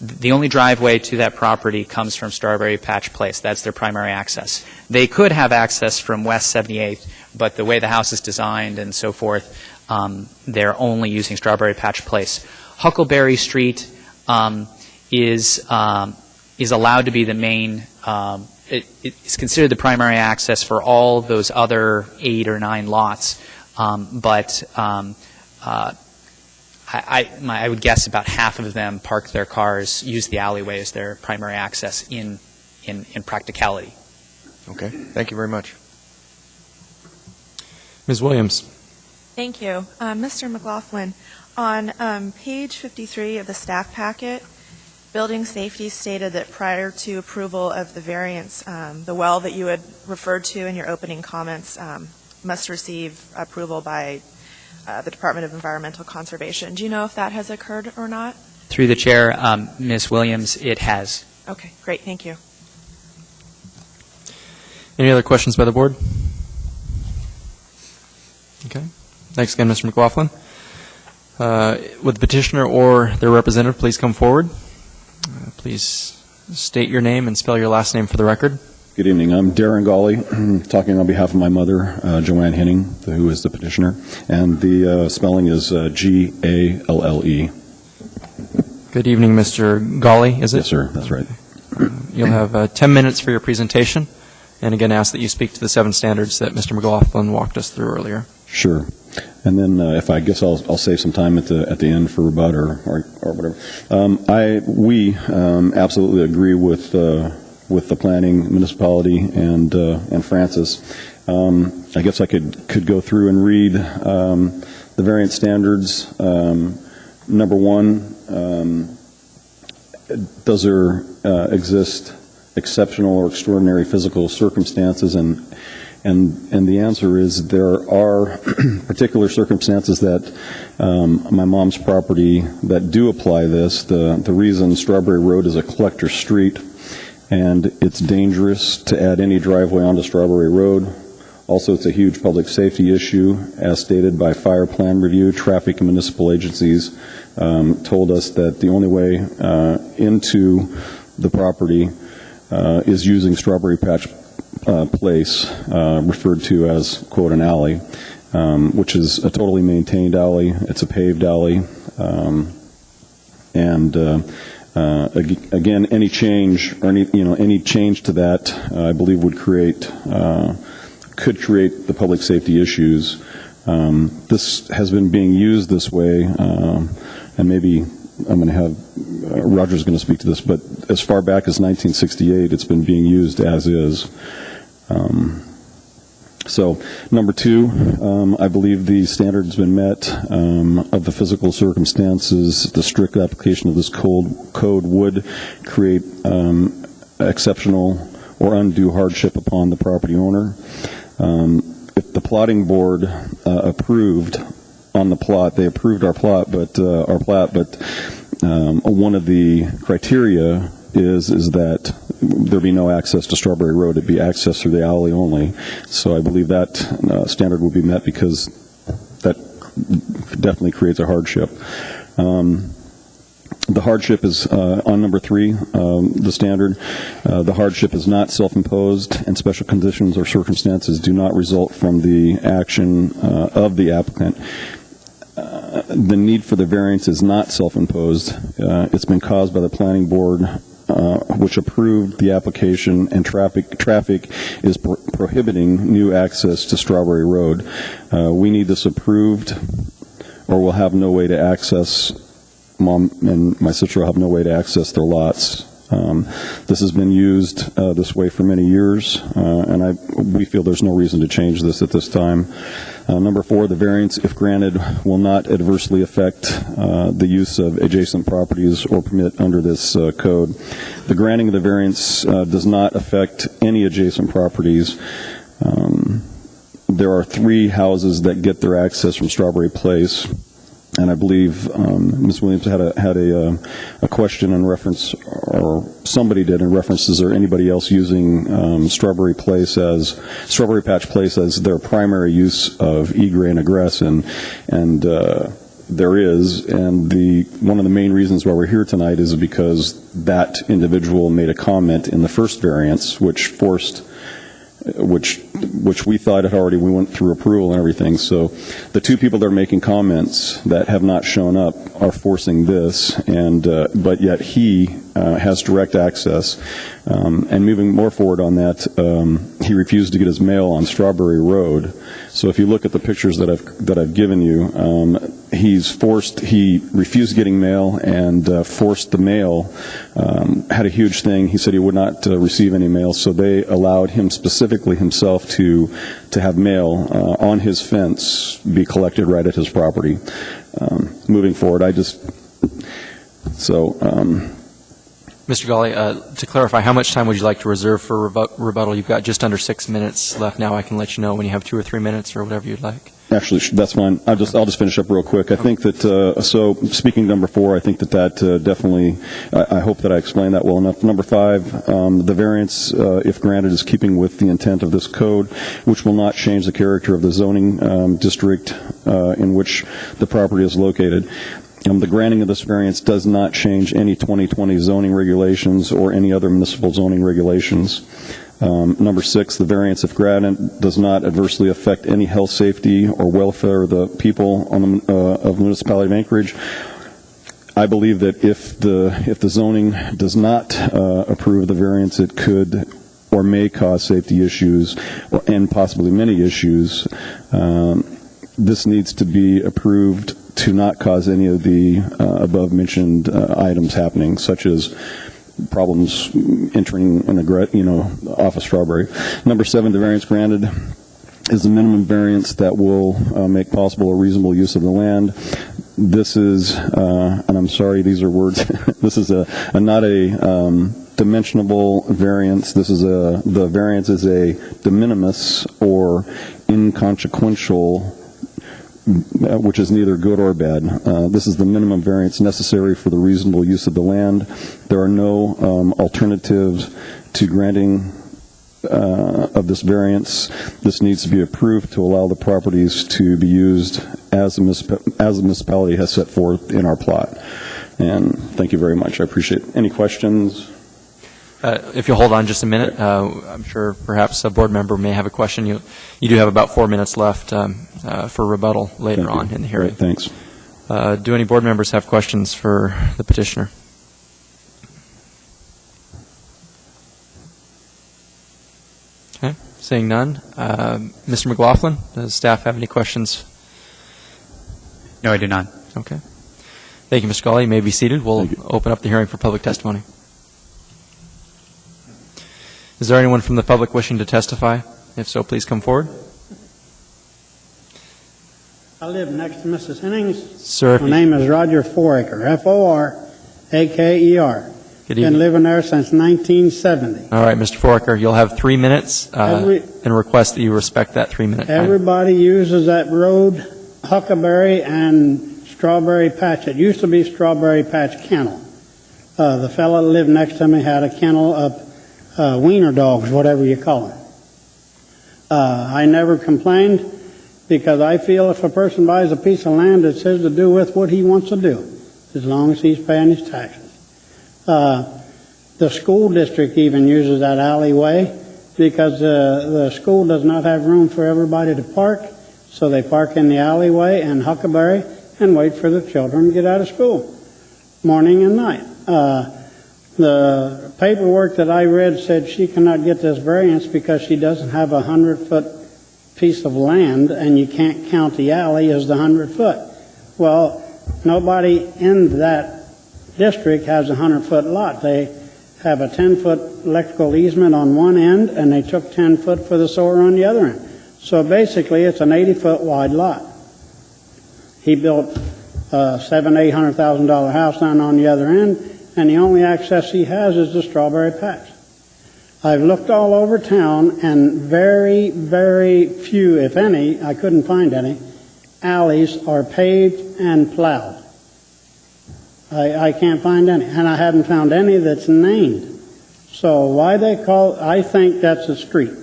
the only driveway to that property comes from Strawberry Patch Place. That's their primary access. They could have access from West 78th, but the way the house is designed and so forth, they're only using Strawberry Patch Place. Huckleberry Street is allowed to be the main, it's considered the primary access for all those other 8 or 9 lots, but I would guess about half of them park their cars, use the alleyway as their primary access in practicality. Okay. Thank you very much. Ms. Williams. Thank you. Mr. McLaughlin, on page 53 of the staff packet, Building Safety stated that prior to approval of the variance, the well that you had referred to in your opening comments must receive approval by the Department of Environmental Conservation. Do you know if that has occurred or not? Through the chair, Ms. Williams, it has. Okay, great. Thank you. Any other questions by the board? Okay. Thanks again, Mr. McLaughlin. Would the petitioner or their representative please come forward? Please state your name and spell your last name for the record. Good evening. I'm Darren Gawley, talking on behalf of my mother, Joanne Henning, who is the petitioner, and the spelling is G-A-L-L-E. Good evening, Mr. Gawley, is it? Yes, sir. That's right. You'll have 10 minutes for your presentation, and again, ask that you speak to the 7 standards that Mr. McLaughlin walked us through earlier. Sure. And then if I guess I'll save some time at the end for rebut or whatever. We absolutely agree with the planning municipality and Francis. I guess I could go through and read the variance standards. Number 1, does there exist exceptional or extraordinary physical circumstances? And the answer is there are particular circumstances that my mom's property that do apply this. The reason Strawberry Road is a collector street, and it's dangerous to add any driveway onto Strawberry Road. Also, it's a huge public safety issue, as stated by Fire Plan Review. Traffic and municipal agencies told us that the only way into the property is using Strawberry Patch Place, referred to as, quote, an alley, which is a totally maintained alley. It's a paved alley. Again, any change or any change to that, I believe, could create the public safety issues. This has been being used this way, and maybe I'm going to have Roger's going to speak to this, but as far back as 1968, it's been being used as is. So, number two, I believe the standard has been met of the physical circumstances. The strict application of this code would create exceptional or undue hardship upon the property owner. If the plotting board approved on the plot, they approved our plat, but one of the criteria is that there be no access to Strawberry Road. It'd be access through the alley only. So I believe that standard will be met, because that definitely creates a hardship. The hardship is on number three, the standard. The hardship is not self-imposed, and special conditions or circumstances do not result from the action of the applicant. The need for the variance is not self-imposed. It's been caused by the planning board, which approved the application, and traffic is prohibiting new access to Strawberry Road. We need this approved, or we'll have no way to access. Mom and my sister will have no way to access their lots. This has been used this way for many years, and we feel there's no reason to change this at this time. Number four, the variance, if granted, will not adversely affect the use of adjacent properties or permit under this code. The granting of the variance does not affect any adjacent properties. There are 3 houses that get their access from Strawberry Place. And I believe Ms. Williams had a question in reference, or somebody did, in reference, is there anybody else using Strawberry Patch Place as their primary use of egress and egress? And there is, and one of the main reasons why we're here tonight is because that individual made a comment in the first variance, which we thought we went through approval and everything. So the 2 people that are making comments that have not shown up are forcing this, but yet he has direct access. And moving more forward on that, he refused to get his mail on Strawberry Road. So if you look at the pictures that I've given you, he refused getting mail and forced the mail. Had a huge thing. He said he would not receive any mail, so they allowed him specifically himself to have mail on his fence be collected right at his property. Moving forward, Mr. Gawley, to clarify, how much time would you like to reserve for rebuttal? You've got just under 6 minutes left now. I can let you know when you have 2 or 3 minutes or whatever you'd like. Actually, that's fine. I'll just finish up real quick. I think that, so speaking number 4, I think that definitely, I hope that I explained that well enough. Number 5, the variance, if granted, is keeping with the intent of this code, which will not change the character of the zoning district in which the property is located. The granting of this variance does not change any 2020 zoning regulations or any other municipal zoning regulations. Number 6, the variance, if granted, does not adversely affect any health, safety, or welfare of the people of the municipality of Anchorage. I believe that if the zoning does not approve the variance, it could or may cause safety issues and possibly many issues. This needs to be approved to not cause any of the above-mentioned items happening, such as problems entering off of Strawberry. Number 7, the variance granted is the minimum variance that will make possible a reasonable use of the land. This is, and I'm sorry, these are words, this is not a dimensionable variance. The variance is a de minimis or inconsequential, which is neither good or bad. This is the minimum variance necessary for the reasonable use of the land. There are no alternatives to granting of this variance. This needs to be approved to allow the properties to be used as the municipality has set forth in our plot. And thank you very much. I appreciate it. Any questions? If you'll hold on just a minute, I'm sure perhaps a board member may have a question. You do have about 4 minutes left for rebuttal later on in the hearing. Great, thanks. Do any board members have questions for the petitioner? Okay, seeing none. Mr. McLaughlin, does staff have any questions? No, I do not. Okay. Thank you, Mr. Gawley. You may be seated. We'll open up the hearing for public testimony. Is there anyone from the public wishing to testify? If so, please come forward. I live next to Mrs. Hennings. Sir, My name is Roger Foraker, F-O-R-A-K-E-R. Good Been evening. living there since 1970. All right, Mr. Foraker, you'll have 3 minutes and request that you respect that 3-minute time. Everybody uses that road, Huckleberry and Strawberry Patch. It used to be Strawberry Patch Kennel. The fellow that lived next to me had a kennel of wiener dogs, whatever you call them. I never complained because I feel if a person buys a piece of land, it's his to do with what he wants to do, as long as he's paying his taxes. The school district even uses that alleyway because the school does not have room for everybody to park, so they park in the alleyway and Huckleberry and wait for the children to get out of school, morning and night. The paperwork that I read said she cannot get this variance because she doesn't have a 100-foot piece of land and you can't count the alley as the 100-foot. Well, nobody in that district has a 100-foot lot. They have a 10-foot electrical easement on one end and they took 10 foot for the sewer on the other end. So basically it's an 80-foot wide lot. He built a $700,000-$800,000 house down on the other end, and the only access he has is the Strawberry Patch. I've looked all over town, and very, very few, if any, I couldn't find any, alleys are paved and plowed. I can't find any, and I haven't found any that's named. So why they call, I think that's a street.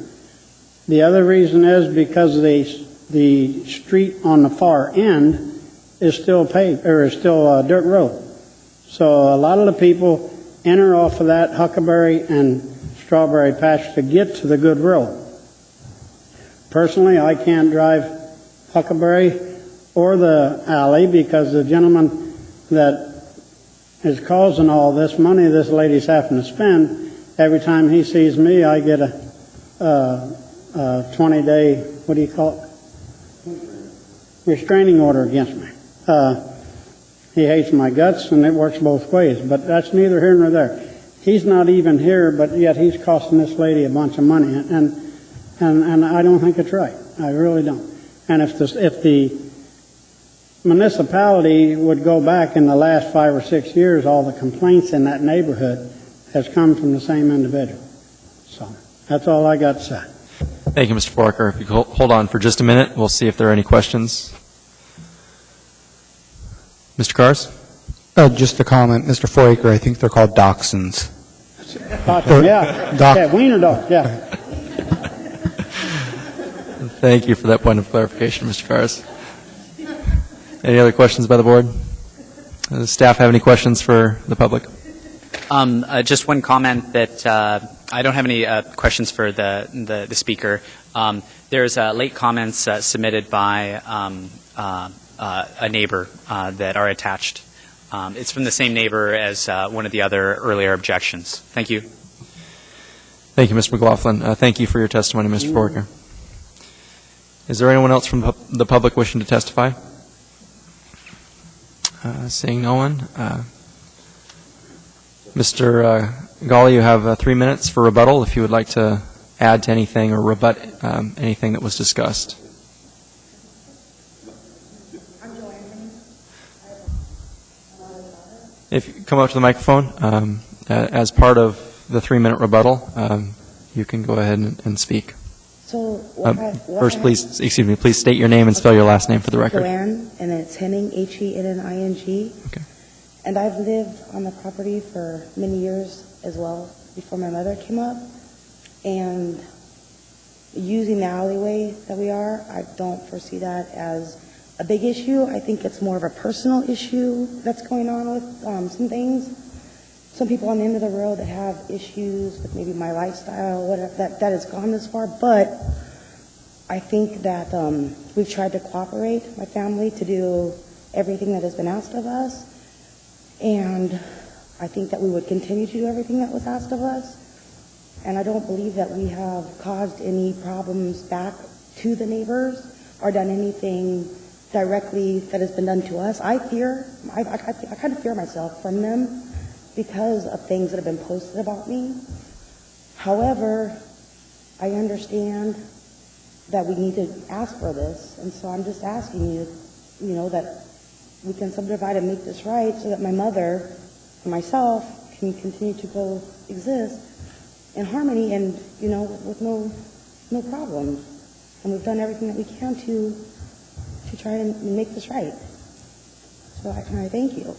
The other reason is because the street on the far end is still paved, or is still a dirt road. So a lot of the people enter off of that Huckleberry and Strawberry Patch to get to the good road. Personally, I can't drive Huckleberry or the alley because the gentleman that is causing all this money this lady's having to spend, every time he sees me, I get a 20-day, what do you call it? Restraining order against me. He hates my guts, and it works both ways, but that's neither here nor there. He's not even here, but yet he's costing this lady a bunch of money, and I don't think it's right. I really don't. And if the municipality would go back in the last 5 or 6 years, all the complaints in that neighborhood has come from the same individual. So that's all I got to say. Thank you, Mr. Foraker. If you could hold on for just a minute, we'll see if there are any questions. Mr. Cars? Just a comment, Mr. Foraker, I think they're called dachshunds. Yeah, wiener dogs, yeah. Thank you for that point of clarification, Mr. Cars. Any other questions by the board? Does staff have any questions for the public? Just one comment that I don't have any questions for the speaker. There's late comments submitted by a neighbor that are attached. It's from the same neighbor as one of the other earlier objections. Thank you. Thank you, Mr. McLaughlin. Thank you for your testimony, Mr. Foraker. Is there anyone else from the public wishing to testify? Seeing no one. Mr. Gawley, you have 3 minutes for rebuttal if you would like to add to anything or rebut anything that was discussed. If you come up to the microphone, as part of the 3-minute rebuttal, you can go ahead and speak. So First, please state your name and spell your last name for the record. Joanne, and it's Henning, Henning. Okay. And I've lived on the property for many years as well before my mother came up. And using the alleyway that we are, I don't foresee that as a big issue. I think it's more of a personal issue that's going on with some things. Some people on the end of the road that have issues with maybe my lifestyle, whatever, that has gone this far. But I think that we've tried to cooperate, my family, to do everything that has been asked of us. And I think that we would continue to do everything that was asked of us. And I don't believe that we have caused any problems back to the neighbors or done anything directly that has been done to us. I kind of fear myself from them because of things that have been posted about me. However, I understand that we need to ask for this, and so I'm just asking you, that we can subdivide and make this right so that my mother and myself can continue to coexist in harmony and, with no problems. And we've done everything that we can to try and make this right. So I thank you.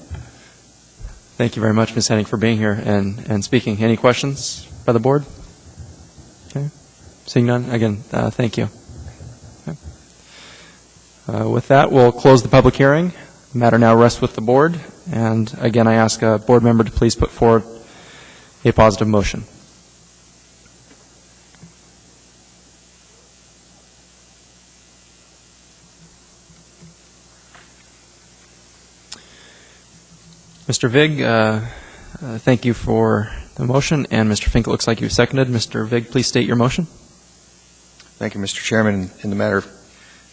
Thank you very much, Ms. Henning, for being here and speaking. Any questions by the board? Okay. Seeing none, again, thank you. Okay. With that, we'll close the public hearing. The matter now rests with the board. And again, I ask a board member to please put forward a positive motion. Mr. Vig, thank you for the motion, and Mr. Fink, it looks like you've seconded. Mr. Vig, please state your motion. Thank you, Mr. Chairman. In the matter of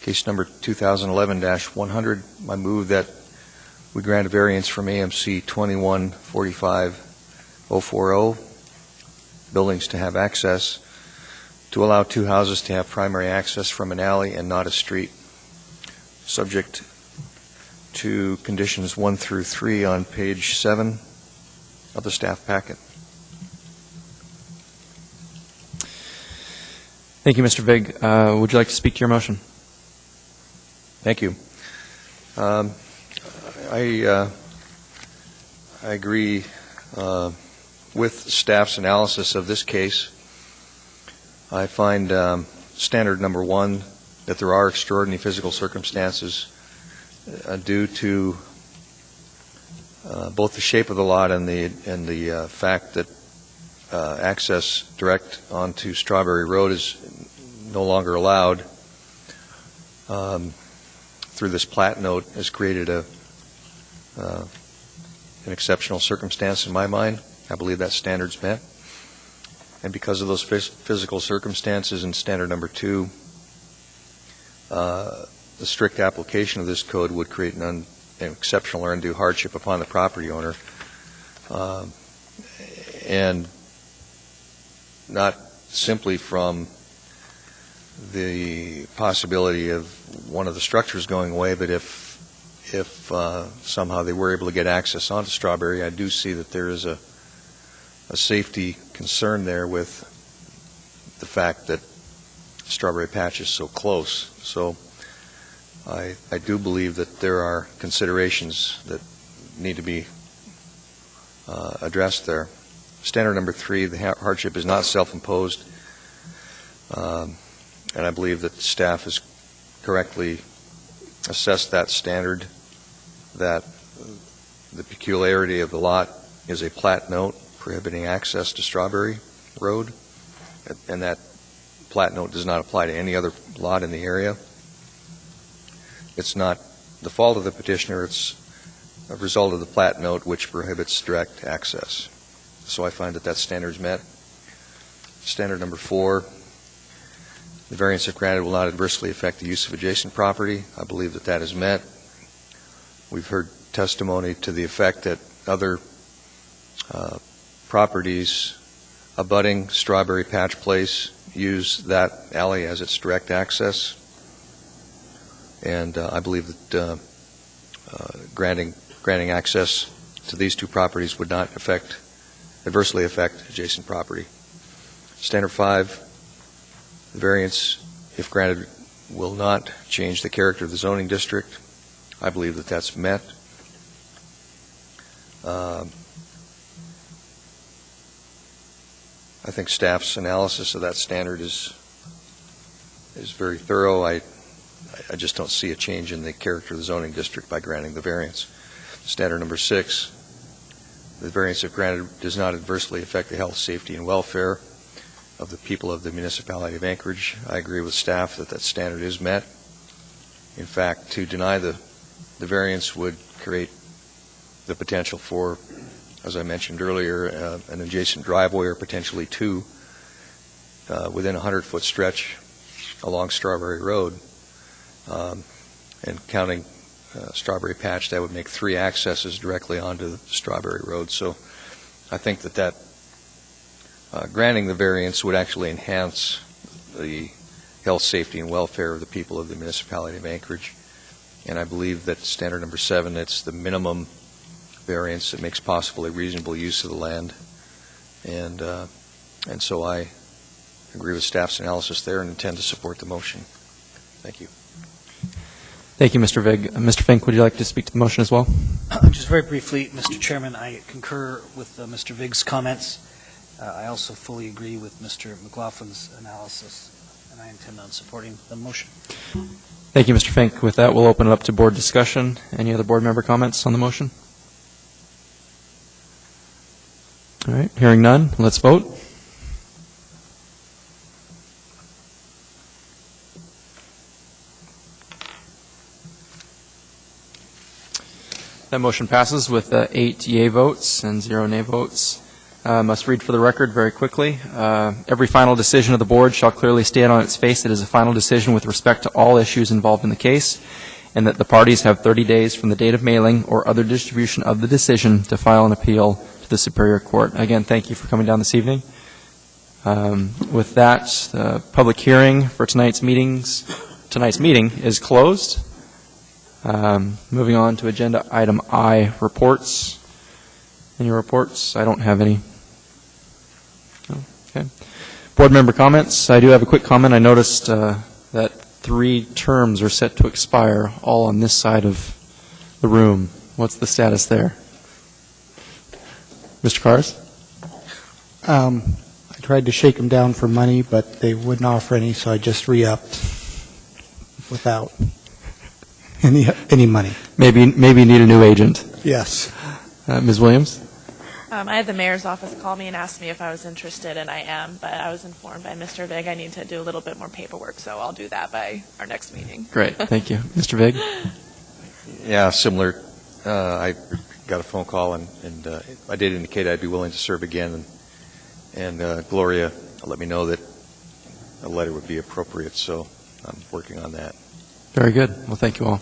case number 2011-100, I move that we grant a variance from AMC 2145040, buildings to have access, to allow two houses to have primary access from an alley and not a street, subject to conditions 1 through 3 on page 7 of the staff packet. Thank you, Mr. Vig. Would you like to speak to your motion? Thank you. I agree with staff's analysis of this case. I find standard number 1 that there are extraordinary physical circumstances due to both the shape of the lot and the fact that access direct onto Strawberry Road is no longer allowed through this plat note has created an exceptional circumstance in my mind. I believe that standard's met. And because of those physical circumstances in standard number 2, the strict application of this code would create an exceptional or undue hardship upon the property owner, and not simply from the possibility of one of the structures going away, but if somehow they were able to get access onto Strawberry, I do see that there is a safety concern there with the fact that Strawberry Patch is so close. So I do believe that there are considerations that need to be addressed there. Standard number 3, the hardship is not self-imposed, and I believe that staff has correctly assessed that standard, that the peculiarity of the lot is a plat note prohibiting access to Strawberry Road, and that plat note does not apply to any other lot in the area. It's not the fault of the petitioner, it's a result of the plat note which prohibits direct access. So I find that that standard is met. Standard number 4, the variance if granted will not adversely affect the use of adjacent property. I believe that that is met. We've heard testimony to the effect that other properties abutting Strawberry Patch Place use that alley as its direct access. And I believe that granting access to these two properties would not adversely affect adjacent property. Standard 5, the variance, if granted, will not change the character of the zoning district. I believe that that's met. I think staff's analysis of that standard is very thorough. I just don't see a change in the character of the zoning district by granting the variance. Standard number 6, the variance if granted does not adversely affect the health, safety, and welfare of the people of the municipality of Anchorage. I agree with staff that that standard is met. In fact, to deny the variance would create the potential for, as I mentioned earlier, an adjacent driveway or potentially two within a 100-foot stretch along Strawberry Road. And counting Strawberry Patch, that would make 3 accesses directly onto Strawberry Road. So I think that granting the variance would actually enhance the health, safety, and welfare of the people of the municipality of Anchorage. And I believe that standard number 7, it's the minimum variance that makes possible a reasonable use of the land. And so I agree with staff's analysis there and intend to support the motion. Thank you. Thank you, Mr. Vig. Mr. Fink, would you like to speak to the motion as well? Just very briefly, Mr. Chairman, I concur with Mr. Vig's comments. I also fully agree with Mr. McLaughlin's analysis, and I intend on supporting the motion. Thank you, Mr. Fink. With that, we'll open it up to board discussion. Any other board member comments on the motion? All right, hearing none, let's vote. That motion passes with 8 yea votes and 0 nay votes. Must read for the record very quickly. Every final decision of the board shall clearly state on its face it is a final decision with respect to all issues involved in the case, and that the parties have 30 days from the date of mailing or other distribution of the decision to file an appeal to the Superior Court. Again, thank you for coming down this evening. With that, the public hearing for tonight's meeting is closed. Moving on to agenda item I, reports. Any reports? I don't have any. Okay. Board member comments. I do have a quick comment. I noticed that 3 terms are set to expire, all on this side of the room. What's the status there? Mr. Cars? I tried to shake them down for money, but they wouldn't offer any, so I just re-upped without any money. Maybe need a new agent. Yes. Ms. Williams? I had the mayor's office call me and ask me if I was interested, and I am, but I was informed by Mr. Vig I need to do a little bit more paperwork, so I'll do that by our next meeting. Great, thank you. Mr. Vig? Yeah, similar. I got a phone call, and I did indicate I'd be willing to serve again, and Gloria let me know that a letter would be appropriate, so I'm working on that. Very good. Well, thank you all.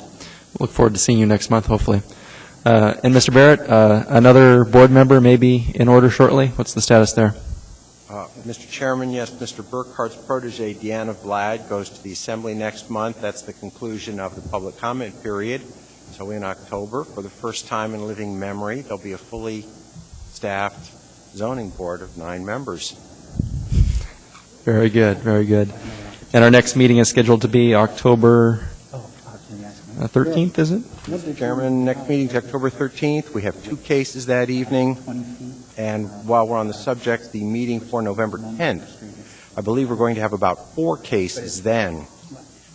Look forward to seeing you next month, hopefully. And Mr. Barrett, another board member may be in order shortly. What's the status there? Mr. Chairman, yes, Mr. Burkhart's protege, Deanna Vlad, goes to the Assembly next month. That's the conclusion of the public comment period. So in October, for the first time in living memory, there'll be a fully staffed zoning board of 9 members. Very good, very good. And our next meeting is scheduled to be October 13th, is it? Mr. Chairman, next meeting is October 13th. We have 2 cases that evening. And while we're on the subject, the meeting for November 10th, I believe we're going to have about 4 cases then.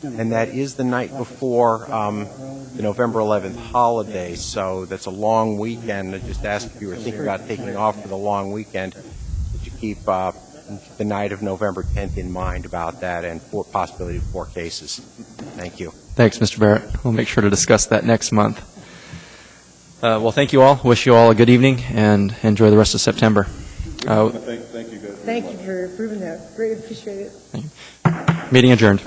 And that is the night before the November 11th holiday. So that's a long weekend. I just asked if you were thinking about taking off for the long weekend, that you keep the night of November 10th in mind about that and possibility of 4 cases. Thank you. Thanks, Mr. Barrett. We'll make sure to discuss that next month. Well, thank you all. Wish you all a good evening and enjoy the rest of September. Thank you guys. Thank you for approving that. Greatly appreciate it. Meeting adjourned.